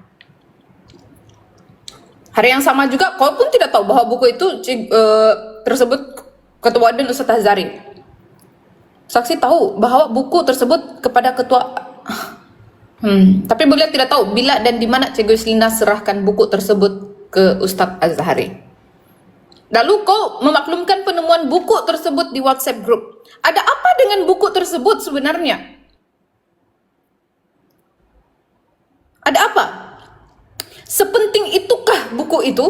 Hari yang sama juga kau pun tidak tahu bahwa buku itu tersebut Ketua Waden Ustaz Azhari. Saksi tahu bahwa buku tersebut kepada ketua. Tapi beliau tidak tahu bila dan di mana Cikgu Yuslina serahkan buku tersebut ke Ustaz Azhari. Lalu kau memaklumkan penemuan buku tersebut di WhatsApp group. Ada apa dengan buku tersebut sebenarnya? Ada apa? Sepenting itukah buku itu?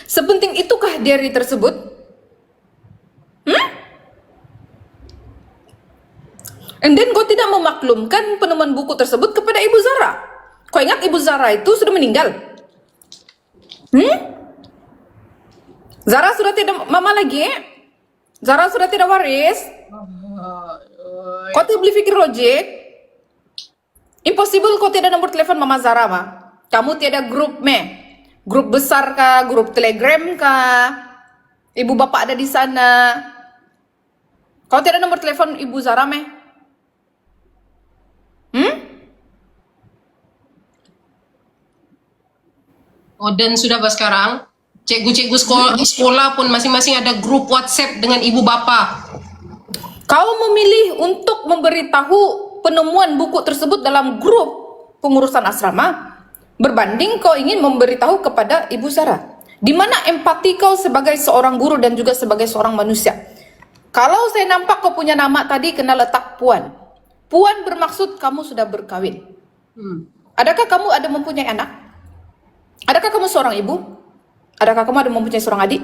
Sepenting itukah diary tersebut? And then kau tidak memaklumkan penemuan buku tersebut kepada Ibu Zara. Kau ingat Ibu Zara itu sudah meninggal? Zara sudah tidak mama lagi. Zara sudah tidak waris. Kau tidak boleh fikir logik. Impossible kau tidak nomor telepon mama Zara mah. Kamu tiada grup grup besar kah, grup telegram kah? Ibu bapak ada di sana. Kau tiada nomor telepon Ibu Zara Dan sudah sekarang cikgu-cikgu sekolah pun masing-masing ada grup WhatsApp dengan ibu bapak. Kau memilih untuk memberitahu penemuan buku tersebut dalam grup pengurusan asrama berbanding kau ingin memberitahu kepada Ibu Zara. Di mana empati kau sebagai seorang guru dan juga sebagai seorang manusia? Kalau saya nampak kau punya nama tadi kena letak Puan. Puan bermaksud kamu sudah berkawin. Adakah kamu ada mempunyai anak? Adakah kamu seorang ibu? Adakah kamu ada mempunyai seorang adik?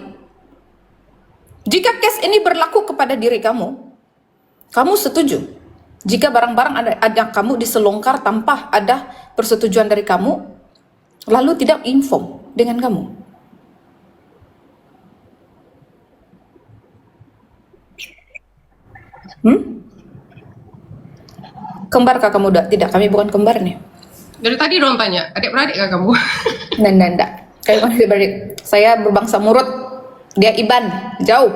Jika case ini berlaku kepada diri kamu, kamu setuju jika barang-barang ada kamu diselongkar tanpa ada persetujuan dari kamu, lalu tidak inform dengan kamu? Kembarkah kamu? Tidak, kami bukan kembar nih. Dari tadi dong tanya, adik-beradik kah kamu? Nggak. Kayak mana adik-beradik? Saya berbangsa Murut, dia Iban, jauh.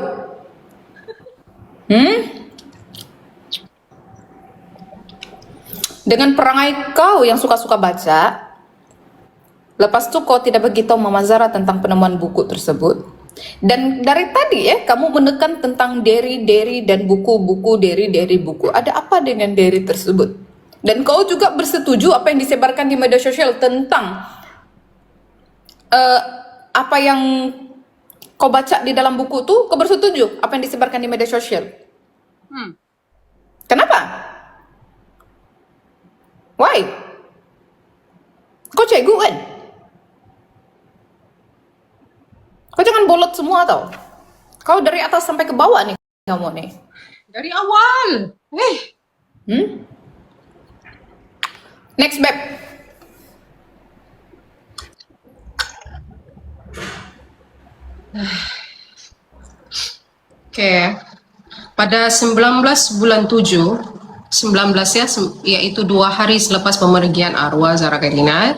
Dengan perangai kau yang suka-suka baca, lepas itu kau tidak begitu Mama Zara tentang penemuan buku tersebut. Dan dari tadi kamu menekan tentang diary dan buku-buku, diary buku. Ada apa dengan diary tersebut? Dan kau juga bersetuju apa yang disebarkan di media sosial tentang apa yang kau baca di dalam buku tuh? Kau bersetuju apa yang disebarkan di media sosial? Kenapa? Why? Kau cikgu kan? Kau jangan bolot semua tau. Kau dari atas sampai ke bawah nih kamu nih. Dari awal. Next, Beb. Oke. Pada 19 bulan 7, 19 ya, yaitu 2 hari selepas pemergian arwah Zara Kairina,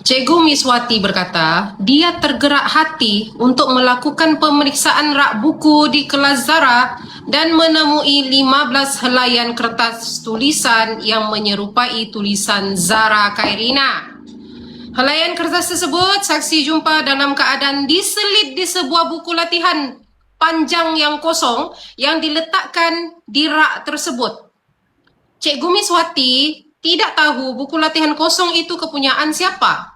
Cikgu Miswati berkata, dia tergerak hati untuk melakukan pemeriksaan rak buku di kelas Zara dan menemui 15 helaian kertas tulisan yang menyerupai tulisan Zara Kairina. Helaian kertas tersebut saksi jumpa dalam keadaan diselit di sebuah buku latihan panjang yang kosong yang diletakkan di rak tersebut. Cikgu Miswati tidak tahu buku latihan kosong itu kepunyaan siapa.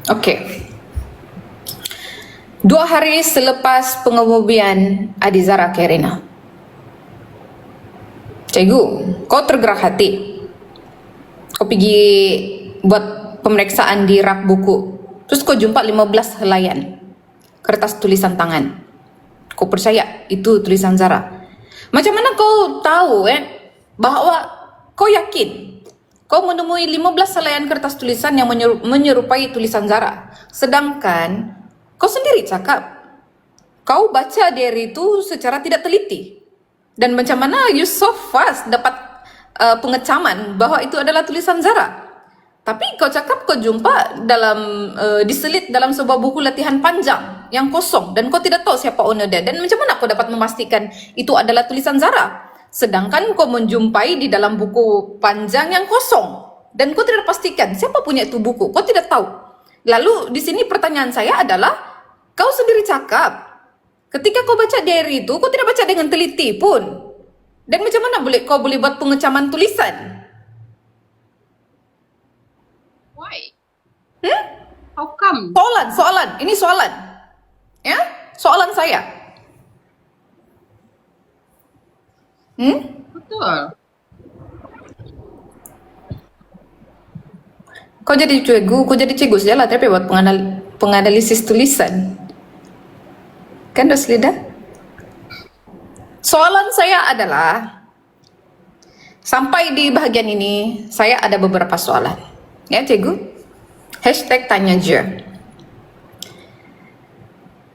Oke. 2 hari selepas pengemudian Adi Zara Kairina. Cikgu, kau tergerak hati. Kau pergi buat pemeriksaan di rak buku. Terus kau jumpa 15 helaian kertas tulisan tangan. Kau percaya itu tulisan Zara. Macam mana kau tahu bahwa kau yakin kau menemui 15 helaian kertas tulisan yang menyerupai tulisan Zara. Sedangkan kau sendiri cakap kau baca diary itu secara tidak teliti. Dan macam mana you so fast dapat pengecaman bahwa itu adalah tulisan Zara. Tapi kau cakap kau jumpa diselit dalam sebuah buku latihan panjang yang kosong dan kau tidak tahu siapa owner dia. Dan macam mana kau dapat memastikan itu adalah tulisan Zara? Sedangkan kau menjumpai di dalam buku panjang yang kosong dan kau tidak pastikan siapa punya itu buku. Kau tidak tahu. Lalu di sini pertanyaan saya adalah, kau sendiri cakap ketika kau baca diary itu kau tidak baca dengan teliti pun. Dan macam mana kau boleh buat pengecaman tulisan? Why? How come? Soalan. Ini soalan. Ya? Soalan saya. Betul. Kau jadi cikgu saja lah, tapi buat penganalisis tulisan. Kan Roslida? Soalan saya adalah, sampai di bahagian ini, saya ada beberapa soalan. Ya, cikgu? Hashtag tanya je.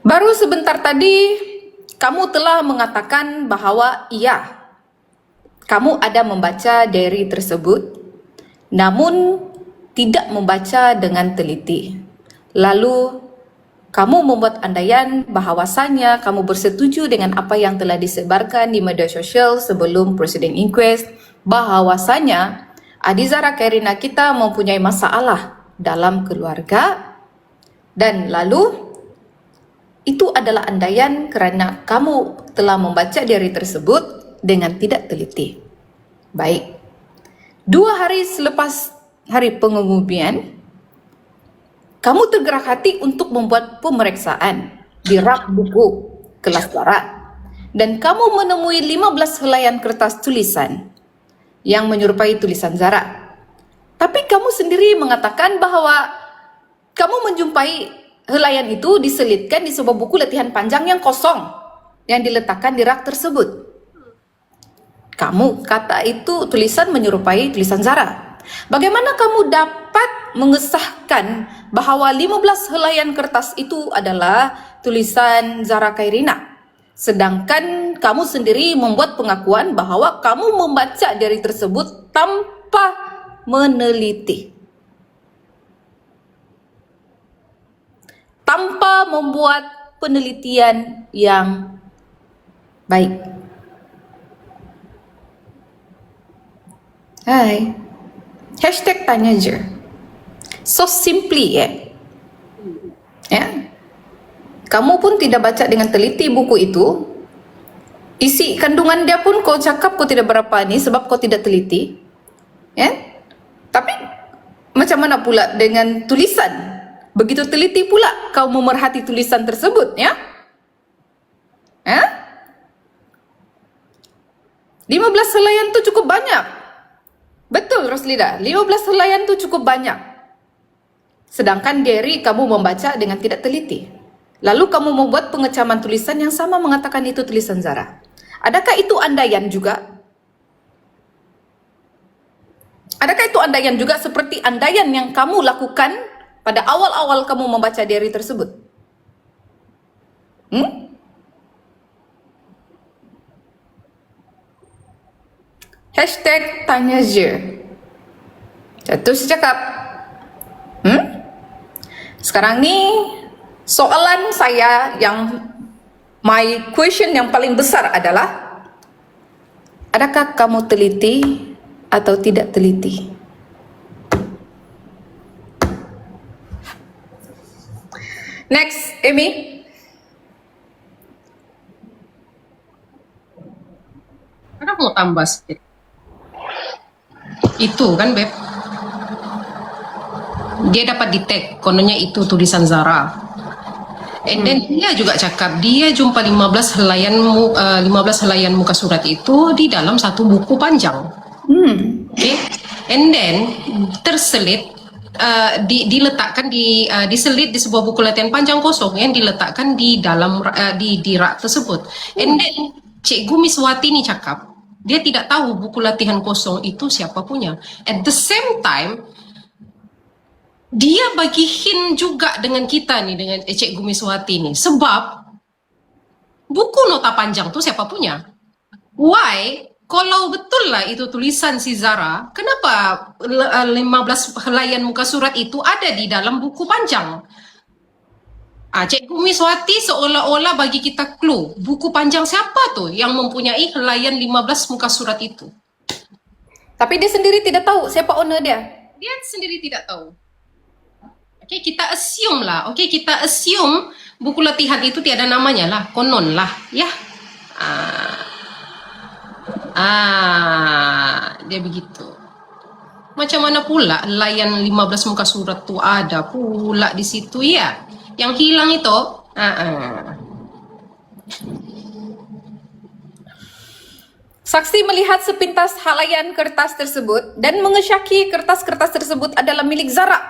Baru sebentar tadi, kamu telah mengatakan bahwa iya, kamu ada membaca diary tersebut, namun tidak membaca dengan teliti. Lalu, kamu membuat andaian bahawasanya kamu bersetuju dengan apa yang telah disebarkan di media sosial sebelum proceeding inquest, bahawasanya Adi Zara Kairina kita mempunyai masalah dalam keluarga, dan lalu itu adalah andaian kerana kamu telah membaca diary tersebut dengan tidak teliti. Baik. 2 hari selepas hari pengemudian, kamu tergerak hati untuk membuat pemeriksaan di rak buku kelas Zara. Dan kamu menemui 15 helaian kertas tulisan yang menyerupai tulisan Zara. Tapi kamu sendiri mengatakan bahwa kamu menjumpai helaian itu diselitkan di sebuah buku latihan panjang yang kosong yang diletakkan di rak tersebut. Kamu kata itu tulisan menyerupai tulisan Zara. Bagaimana kamu dapat mengesahkan bahawa 15 helaian kertas itu adalah tulisan Zara Kairina? Sedangkan kamu sendiri membuat pengakuan bahawa kamu membaca diary tersebut tanpa meneliti. Tanpa membuat penelitian yang baik. Hai. Hashtag tanya je. So simply ya. Kamu pun tidak baca dengan teliti buku itu. Isi kandungan dia pun kau cakap kau tidak berapa ni sebab kau tidak teliti. Ya. Tapi macam mana pula dengan tulisan? Begitu teliti pula kau memerhati tulisan tersebut, ya? 15 helaian tuh cukup banyak. Betul, Roslida. 15 helaian tuh cukup banyak. Sedangkan diary kamu membaca dengan tidak teliti. Lalu kamu membuat pengecaman tulisan yang sama mengatakan itu tulisan Zara. Adakah itu andaian juga? Adakah itu andaian juga seperti andaian yang kamu lakukan pada awal-awal kamu membaca diary tersebut? Hashtag tanya je. Jatuh secakap. Sekarang nih soalan saya yang my question yang paling besar adalah, adakah kamu teliti atau tidak teliti? Next, Amy. Karena mau tambah sedikit. Itu kan, Beb. Dia dapat di tag, kononnya itu tulisan Zara. And then dia juga cakap, dia jumpa 15 helaian muka surat itu di dalam satu buku panjang. Okay? And then terselit, diletakkan diselit di sebuah buku latihan panjang kosong yang diletakkan di dalam di rak tersebut. And then Cikgu Miswati ni cakap, dia tidak tahu buku latihan kosong itu siapa punya. At the same time, dia bagi hint juga dengan kita nih, dengan Cikgu Miswati nih. Sebab buku nota panjang tuh siapa punya? Why? Kalau betul lah itu tulisan si Zara, kenapa 15 helaian muka surat itu ada di dalam buku panjang? Cikgu Miswati seolah-olah bagi kita clue. Buku panjang siapa tuh yang mempunyai helaian 15 muka surat itu? Tapi dia sendiri tidak tahu siapa owner dia. Dia sendiri tidak tahu. Oke, kita assume lah. Oke, kita assume buku latihan itu tiada namanya lah, konon lah, ya. Dia begitu. Macam mana pula layan 15 muka surat tuh ada pula di situ ya? Yang hilang itu, Saksi melihat sepintas helaian kertas tersebut dan mengesyaki kertas-kertas tersebut adalah milik Zara.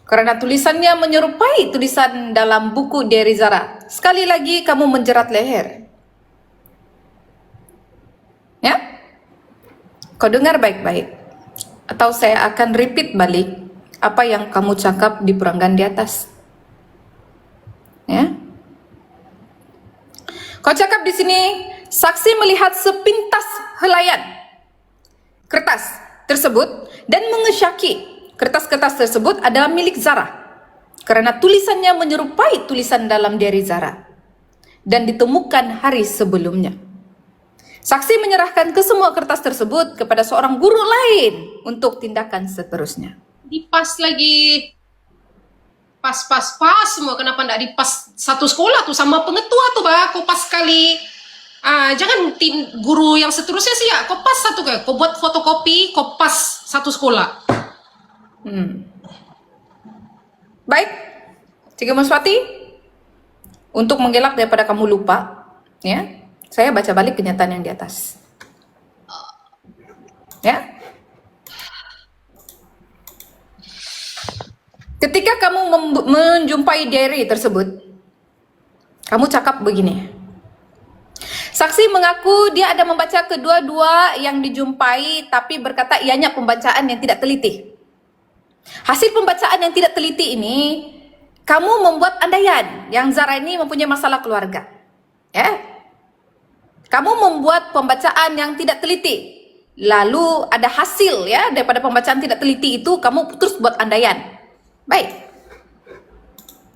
Karena tulisannya menyerupai tulisan dalam buku diary Zara. Sekali lagi kamu menjerat leher. Ya? Kau dengar baik-baik. Atau saya akan repeat balik apa yang kamu cakap di perenggan di atas. Ya? Kau cakap di sini, saksi melihat sepintas helaian kertas tersebut dan mengesyaki kertas-kertas tersebut adalah milik Zara karena tulisannya menyerupai tulisan dalam diary Zara dan ditemukan hari sebelumnya. Saksi menyerahkan ke semua kertas tersebut kepada seorang guru lain untuk tindakan seterusnya. Dipas lagi. Pas semua. Kenapa enggak dipas satu sekolah tuh sama pengetua tuh, Pak? Kau pas sekali. Jangan guru yang seterusnya sih ya. Kau pas satu kayak. Kau buat fotokopi, kau pas satu sekolah. Baik, Cikgu Miswati, untuk mengelak daripada kamu lupa, ya, saya baca balik kenyataan yang di atas. Ya. Ketika kamu menjumpai diary tersebut, kamu cakap begini. Saksi mengaku dia ada membaca kedua-dua yang dijumpai, tapi berkata ianya pembacaan yang tidak teliti. Hasil pembacaan yang tidak teliti ini, kamu membuat andaian yang Zara ini mempunyai masalah keluarga. Ya? Kamu membuat pembacaan yang tidak teliti. Lalu ada hasil ya daripada pembacaan tidak teliti itu, kamu terus buat andaian. Baik.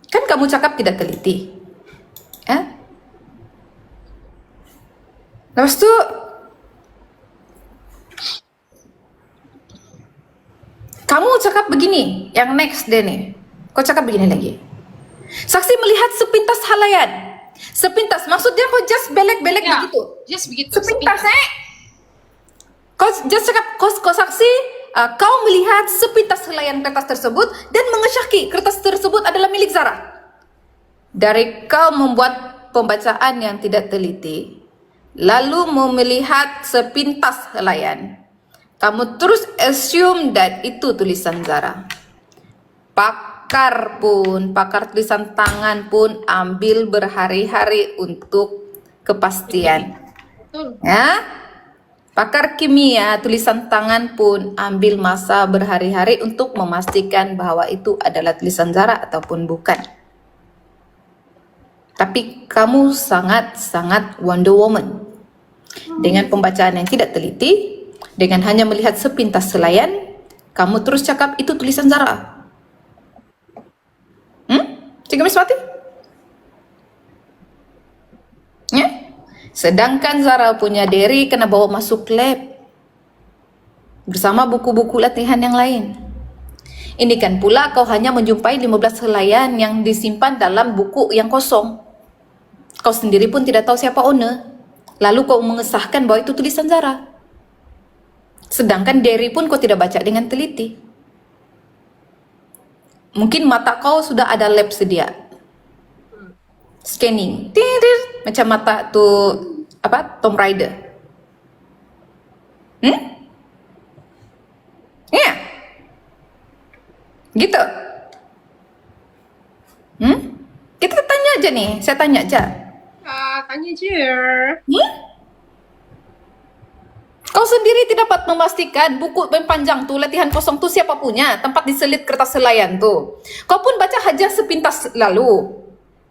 Kan kamu cakap tidak teliti. Ya? Lepas itu kamu cakap begini, yang next deh nih. Kau cakap begini lagi. Saksi melihat sepintas helaian. Sepintas, maksudnya kau just belek-belek ya, begitu. Just begitu. Sepintas. Kau just cakap, kau saksi, kau melihat sepintas helaian kertas tersebut dan mengesyaki kertas tersebut adalah milik Zara. Dari kau membuat pembacaan yang tidak teliti, lalu melihat sepintas helaian, kamu terus assume that itu tulisan Zara. Pakar tulisan tangan pun ambil berhari-hari untuk kepastian. Betul. Ya, pakar kimia tulisan tangan pun ambil masa berhari-hari untuk memastikan bahwa itu adalah tulisan Zara ataupun bukan. Tapi kamu sangat-sangat Wonder Woman. Dengan pembacaan yang tidak teliti, dengan hanya melihat sepintas helaian, kamu terus cakap itu tulisan Zara. Cikgu Miswati? Ya? Sedangkan Zara punya diri kena bawa masuk lab bersama buku-buku latihan yang lain. Ini kan pula kau hanya menjumpai 15 helaian yang disimpan dalam buku yang kosong. Kau sendiri pun tidak tahu siapa owner. Lalu kau mengesahkan bahwa itu tulisan Zara. Sedangkan diary pun kau tidak baca dengan teliti. Mungkin mata kau sudah ada lab sedia. Scanning. Tidir, macam mata tu Tomb Raider. Ya. Gitu. Kita tanya aja nih, saya tanya aja. Tanya je. Kau sendiri tidak dapat memastikan buku yang panjang tu, latihan kosong tu siapa punya, tempat diselit kertas helaian tu. Kau pun baca aja sepintas lalu.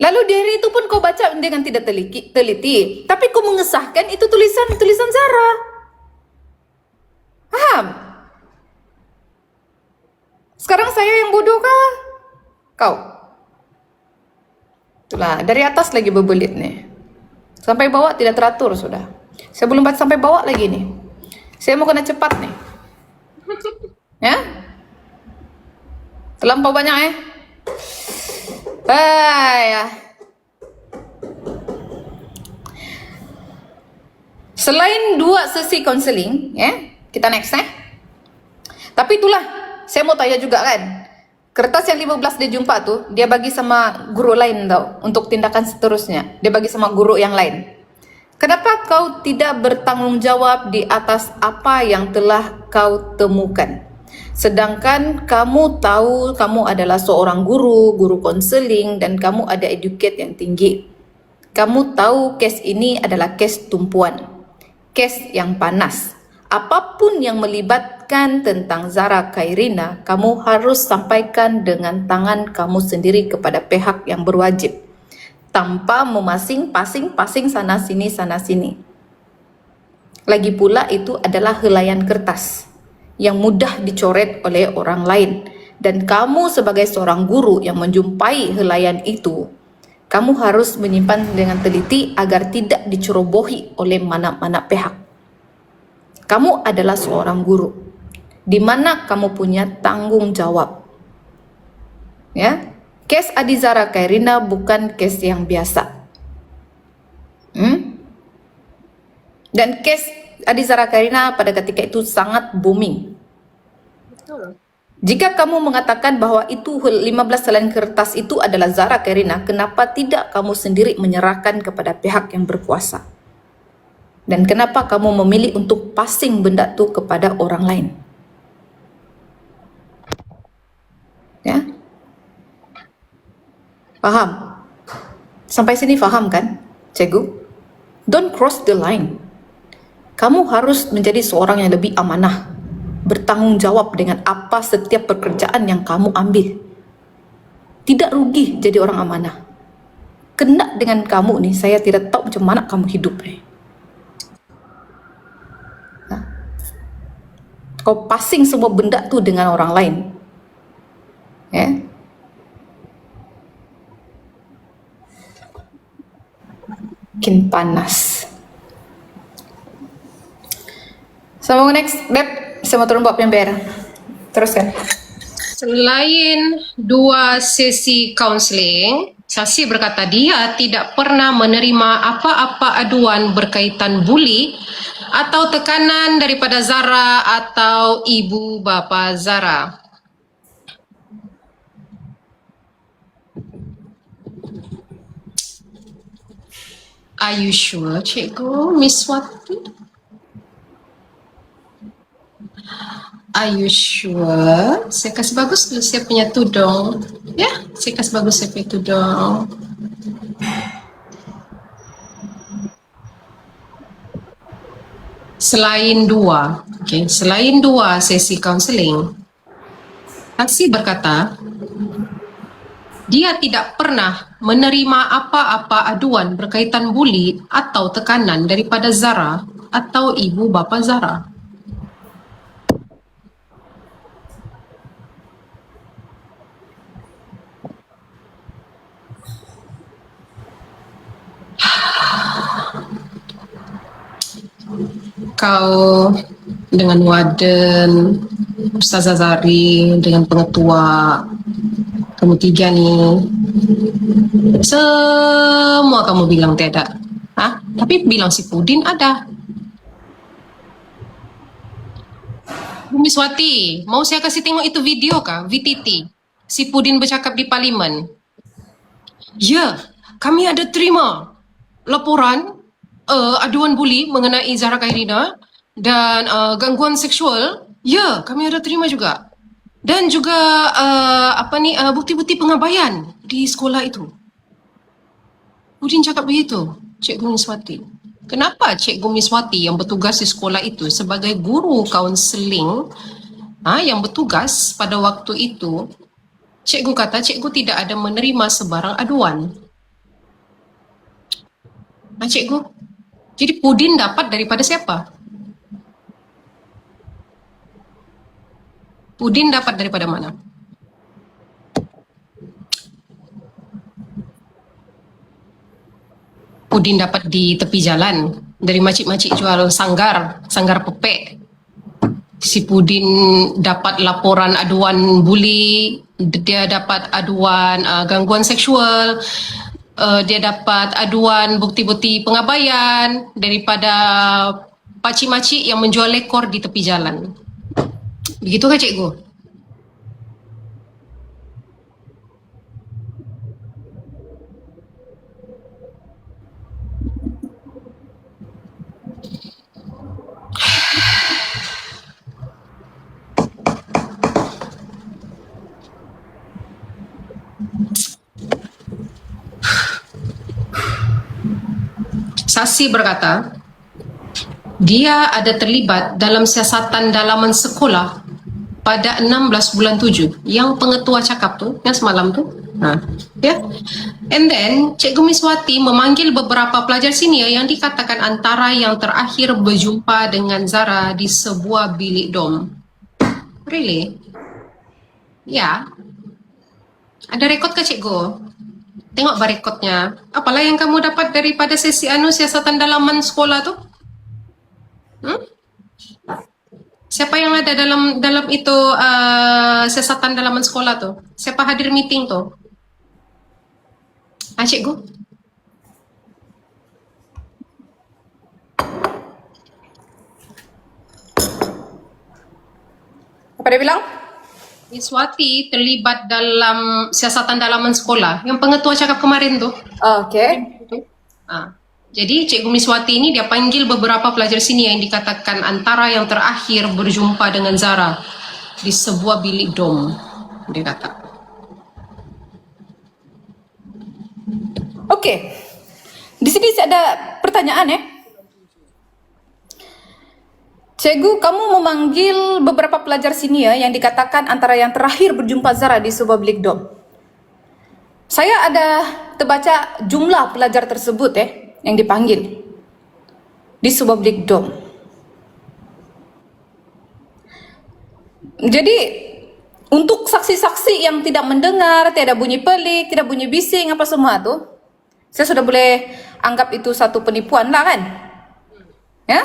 Lalu diary itu pun kau baca dengan tidak teliti. Tapi kau mengesahkan itu tulisan Zara. Paham? Sekarang saya yang bodoh kah? Kau? Itulah, dari atas lagi berbelit nih. Sampai bawah tidak teratur sudah. Saya belum baca sampai bawah lagi nih. Saya mau kena cepat nih. Ya? Terlampau banyak ya? Ya. Selain 2 sesi konseling, ya, kita next ya. Tapi itulah, saya mau tanya juga kan. Kertas yang 15 dia jumpa tuh, dia bagi sama guru lain tau, untuk tindakan seterusnya. Dia bagi sama guru yang lain. Kenapa kau tidak bertanggung jawab di atas apa yang telah kau temukan? Sedangkan kamu tahu kamu adalah seorang guru konseling dan kamu ada educate yang tinggi. Kamu tahu kes ini adalah kes tumpuan, kes yang panas. Apapun yang melibatkan tentang Zara Khairina, kamu harus sampaikan dengan tangan kamu sendiri kepada pihak yang berwajib. Tanpa memasing-pasing sana sini. Lagi pula itu adalah helaian kertas yang mudah dicoret oleh orang lain. Dan kamu sebagai seorang guru yang menjumpai helaian itu, kamu harus menyimpan dengan teliti agar tidak dicerobohi oleh mana-mana pihak. Kamu adalah seorang guru, di mana kamu punya tanggung jawab. Ya, kes Adi Zara Khairina bukan kes yang biasa. Dan kes Adi Zara Khairina pada ketika itu sangat booming. Betul. Jika kamu mengatakan bahwa itu 15 helaian kertas itu adalah Zara Khairina, kenapa tidak kamu sendiri menyerahkan kepada pihak yang berkuasa? Dan kenapa kamu memilih untuk passing benda itu kepada orang lain? Ya? Paham? Sampai sini paham kan, Cikgu? Don't cross the line. Kamu harus menjadi seorang yang lebih amanah, bertanggung jawab dengan apa setiap pekerjaan yang kamu ambil. Tidak rugi jadi orang amanah. Kena dengan kamu nih, saya tidak tahu macam mana kamu hidup nih. Kau passing semua benda tuh dengan orang lain. Ya. Makin panas. Sambung next, Beb. Saya mau turun buat PMBR. Teruskan. Selain 2 sesi counseling, saksi berkata dia tidak pernah menerima apa-apa aduan berkaitan buli atau tekanan daripada Zara atau ibu bapa Zara. Are you sure, Cikgu Miss Wati? Are you sure? Saya kasih bagus dulu saya punya tudung. Ya, saya kasih bagus saya punya tudung. Selain dua sesi kaunseling, saksi berkata, dia tidak pernah menerima apa-apa aduan berkaitan buli atau tekanan daripada Zara atau ibu bapa Zara. Kau dengan warden, Ustazah Zari, dengan pengetua, kamu tiga ni, semua kamu bilang tiada. Tapi bilang si Pudin ada. Bumi Swati, mau saya kasih tengok itu video kah? VTT. Si Pudin bercakap di parlimen. Ya, kami ada terima laporan aduan buli mengenai Zahra Khairina dan gangguan seksual. Ya, kami ada terima juga. Dan juga bukti-bukti pengabaian di sekolah itu. Pudin cakap begitu, Cikgu Miswati. Kenapa Cikgu Miswati yang bertugas di sekolah itu sebagai guru kaunseling yang bertugas pada waktu itu, Cikgu kata Cikgu tidak ada menerima sebarang aduan. Cikgu, jadi Pudin dapat daripada siapa? Pudin dapat daripada mana? Pudin dapat di tepi jalan dari makcik-makcik jual sanggar pepek. Si Pudin dapat laporan aduan buli, dia dapat aduan gangguan seksual, dia dapat aduan bukti-bukti pengabaian daripada pakcik-makcik yang menjual lekor di tepi jalan. Begitukah Cikgu? Saksi berkata, dia ada terlibat dalam siasatan dalaman sekolah pada 16 bulan 7 yang pengetua cakap tu, yang semalam tu. And then Cikgu Miswati memanggil beberapa pelajar senior yang dikatakan antara yang terakhir berjumpa dengan Zara di sebuah bilik dom. Really? Ya. Ada rekod ke Cikgu? Tengok barekodnya. Apalah yang kamu dapat daripada sesi siasatan dalaman sekolah tu? Siapa yang ada dalam itu siasatan dalaman sekolah tu? Siapa hadir meeting tu? Cikgu? Apa dia bilang? Miswati terlibat dalam siasatan dalaman sekolah. Yang pengetua cakap kemarin tu. Okay. Jadi Cikgu Miswati ini dia panggil beberapa pelajar sini yang dikatakan antara yang terakhir berjumpa dengan Zara di sebuah bilik dom. Dia kata. Okay. Di sini ada pertanyaan Cikgu, kamu memanggil beberapa pelajar senior yang dikatakan antara yang terakhir berjumpa Zara di sebuah bilik dom. Saya ada terbaca jumlah pelajar tersebut yang dipanggil di sebuah bilik dom. Jadi untuk saksi-saksi yang tidak mendengar, tidak bunyi pelik, tidak bunyi bising apa semua tu, saya sudah boleh anggap itu satu penipuan lah kan? Ya?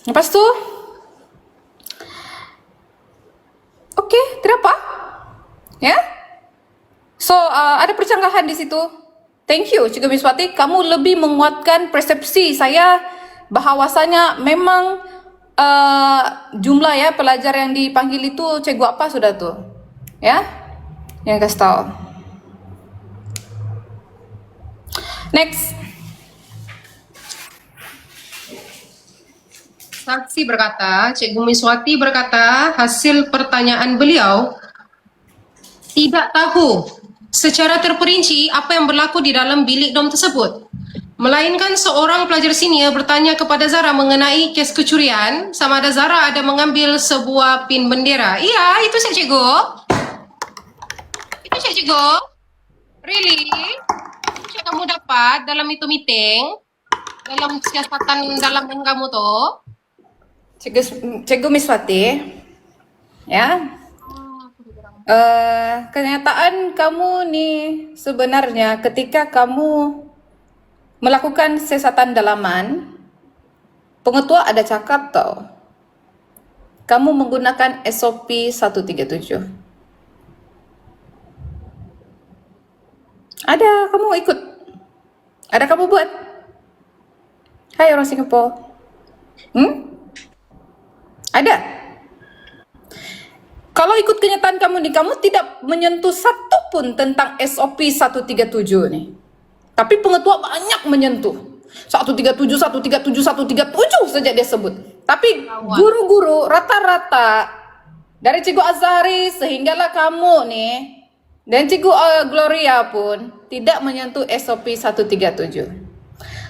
Lepas tu, okay, tidak apa. Ya? So, ada percanggahan di situ. Thank you, Cikgu Miswati. Kamu lebih menguatkan persepsi saya bahawasanya memang jumlah pelajar yang dipanggil itu cikgu apa sudah tu. Ya? Yang kasih tahu. Next. Saksi berkata, Cikgu Miswati berkata, hasil pertanyaan beliau tidak tahu secara terperinci apa yang berlaku di dalam bilik dom tersebut. Melainkan seorang pelajar senior bertanya kepada Zara mengenai kes kecurian, sama ada Zara ada mengambil sebuah pin bendera. Iya, itu Cikgu. Itu Cikgu. Really? Itu kamu dapat dalam itu meeting? Dalam siasatan dalam kamu tuh? Cikgu Miswati, ya. Kenyataan kamu nih sebenarnya ketika kamu melakukan siasatan dalaman, pengetua ada cakap tau, kamu menggunakan SOP 137. Ada, kamu ikut. Ada kamu buat. Hai orang Singapura. Ada. Kalau ikut kenyataan kamu nih, kamu tidak menyentuh satu pun tentang SOP 137 nih. Tapi pengetua banyak menyentuh. 137, 137, 137 saja dia sebut. Tapi guru-guru rata-rata dari Cikgu Azhari sehinggalah kamu nih dan Cikgu Gloria pun tidak menyentuh SOP 137.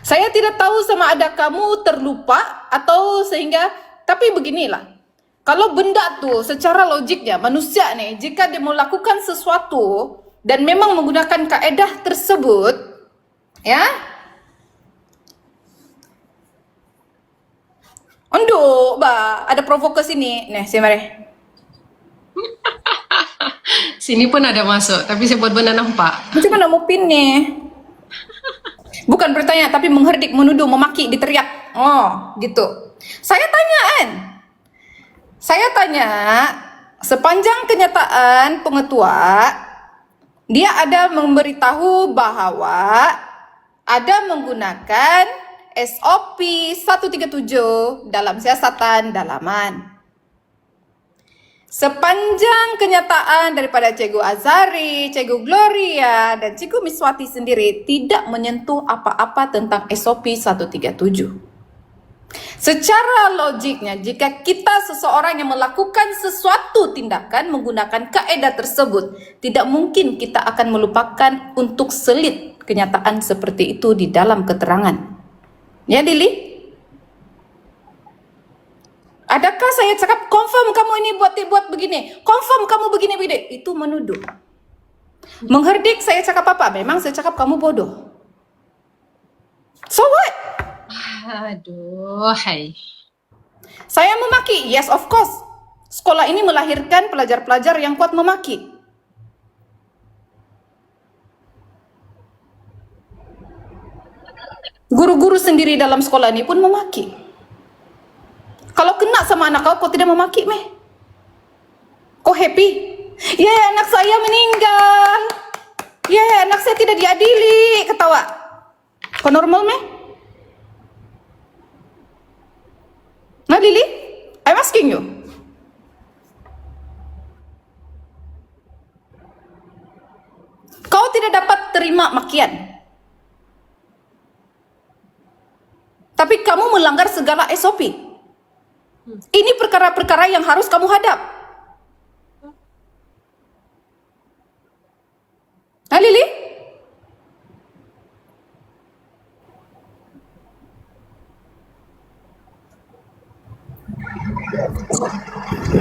Saya tidak tahu sama ada kamu terlupa atau sehingga, tapi beginilah. Kalau benda tuh secara logiknya manusia nih, jika dia melakukan sesuatu dan memang menggunakan kaedah tersebut, ya, Ondo, ada provokasi nih. Nih, si mari. Sini pun ada masuk, tapi saya buat benar nampak. Macam mana mau pin nih? Bukan bertanya, tapi mengherdik, menuduh, memaki, diteriak. Oh, gitu. Saya tanya, sepanjang kenyataan pengetua, dia ada memberitahu bahwa ada menggunakan SOP 137 dalam siasatan dalaman. Sepanjang kenyataan daripada Cikgu Azhari, Cikgu Gloria, dan Cikgu Miswati sendiri tidak menyentuh apa-apa tentang SOP 137. Secara logiknya, jika kita seseorang yang melakukan sesuatu tindakan menggunakan kaedah tersebut, tidak mungkin kita akan melupakan untuk selit kenyataan seperti itu di dalam keterangan. Ya, Lili? Adakah saya cakap confirm kamu ini buat begini, confirm kamu begini, itu menuduh. Mengherdik saya cakap apa? Memang saya cakap kamu bodoh. So what? Aduh, hai. Saya memaki, yes of course. Sekolah ini melahirkan pelajar-pelajar yang kuat memaki. Guru-guru sendiri dalam sekolah ini pun memaki. Kalau kena sama anak kau tidak memaki meh? Kau happy? Ya, anak saya meninggal. Ya, anak saya tidak diadili. Ketawa. Kau normal meh? Nah, Lili, I'm asking you. Kau tidak dapat terima makian. Tapi kamu melanggar segala SOP. Ini perkara-perkara yang harus kamu hadap. Nah, Lili?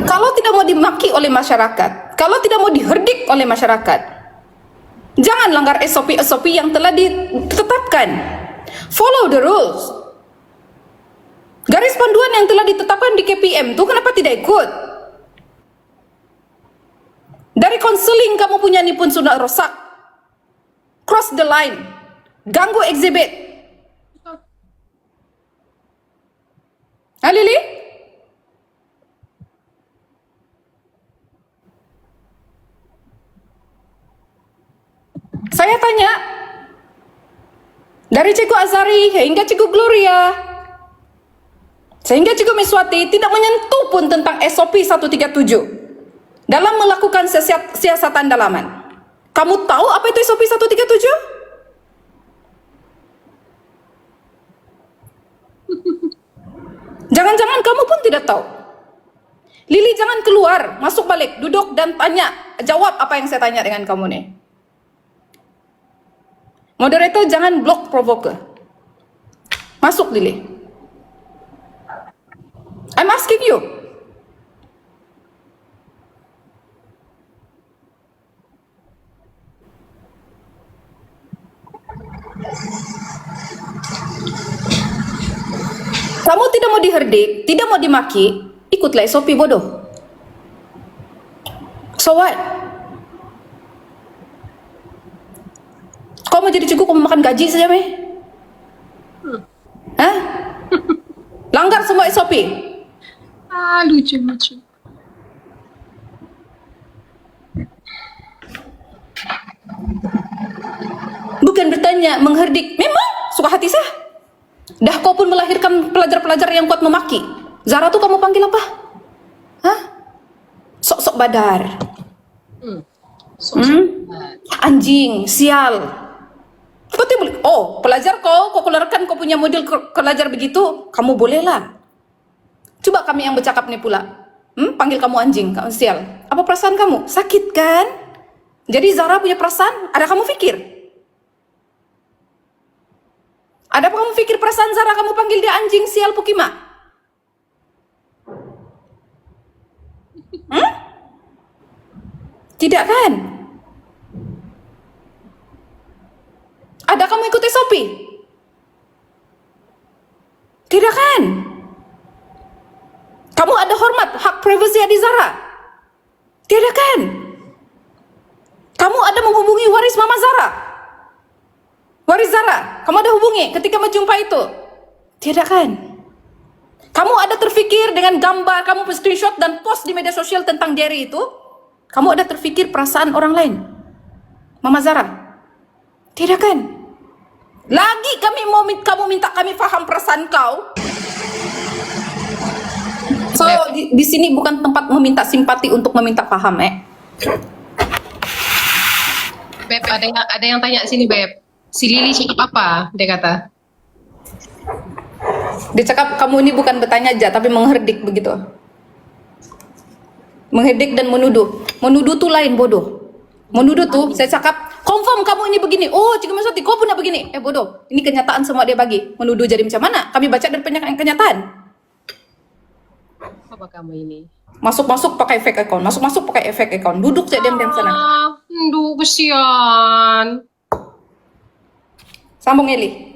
Kalau tidak mau dimaki oleh masyarakat, kalau tidak mau diherdik oleh masyarakat, jangan langgar SOP-SOP yang telah ditetapkan. Follow the rules. Garis panduan yang telah ditetapkan di KPM itu kenapa tidak ikut? Dari konseling kamu punya ini pun sudah rosak. Cross the line. Ganggu exhibit. Lili? Saya tanya, dari Cikgu Azhari hingga Cikgu Gloria, sehingga Cikgu Miswati tidak menyentuh pun tentang SOP 137 dalam melakukan siasatan dalaman. Kamu tahu apa itu SOP 137? tidak tahu. Lili jangan keluar, masuk balik, duduk dan tanya, jawab apa yang saya tanya dengan kamu nih. Moderator jangan block provoker. Masuk Lili. I'm asking you. Kamu tidak mau diherdik, tidak mau dimaki, ikutlah SOP bodoh. So what? Kau mau jadi cikgu, kau mau makan gaji saja, Mei? Hah? Langgar semua SOP. Lucu. Bukan bertanya, mengherdik. Memang suka hati saya. Dah kau pun melahirkan pelajar-pelajar yang kuat memaki. Zara tuh kamu panggil apa? Hah? Sok-sok badar. Anjing, sial. Kau tuh boleh. Oh, pelajar kau keluarkan kau punya model pelajar begitu, kamu bolehlah. Coba kami yang bercakap nih pula. Panggil kamu anjing, kamu sial. Apa perasaan kamu? Sakit kan? Jadi Zara punya perasaan? Ada kamu pikir? Ada apa kamu pikir perasaan Zara kamu panggil dia anjing, sial, Pukima? Tidak kan? Ada kamu ikut SOP? Tidak kan? Kamu ada hormat, hak privasi di Zara? Tidak kan? Kamu ada menghubungi waris Mama Zara? Waris Zara, kamu ada hubungi ketika menjumpai itu? Tidak kan? Kamu ada terfikir dengan gambar, kamu screenshot dan post di media sosial tentang Jerry itu? Kamu ada terfikir perasaan orang lain? Mama Zara? Tidak kan? Lagi kamu minta kami paham perasaan kau? So, di sini bukan tempat meminta simpati untuk meminta paham, Beb, ada yang tanya sini, Beb. Si Lili cakap apa? Dia kata. Dia cakap kamu ini bukan bertanya aja, tapi mengherdik begitu. Mengherdik dan menuduh. Menuduh tuh lain, bodoh. Menuduh tuh, saya cakap, confirm kamu ini begini. Oh, Cikgu Maswati, kau pun begini. Bodoh. Ini kenyataan semua dia bagi. Menuduh jadi macam mana? Kami baca dari kenyataan. Apa kamu ini? Masuk-masuk pakai fake account. Masuk-masuk pakai fake account. Duduk saja diam-diam sana. Aduh, kesian. Sambung Eli.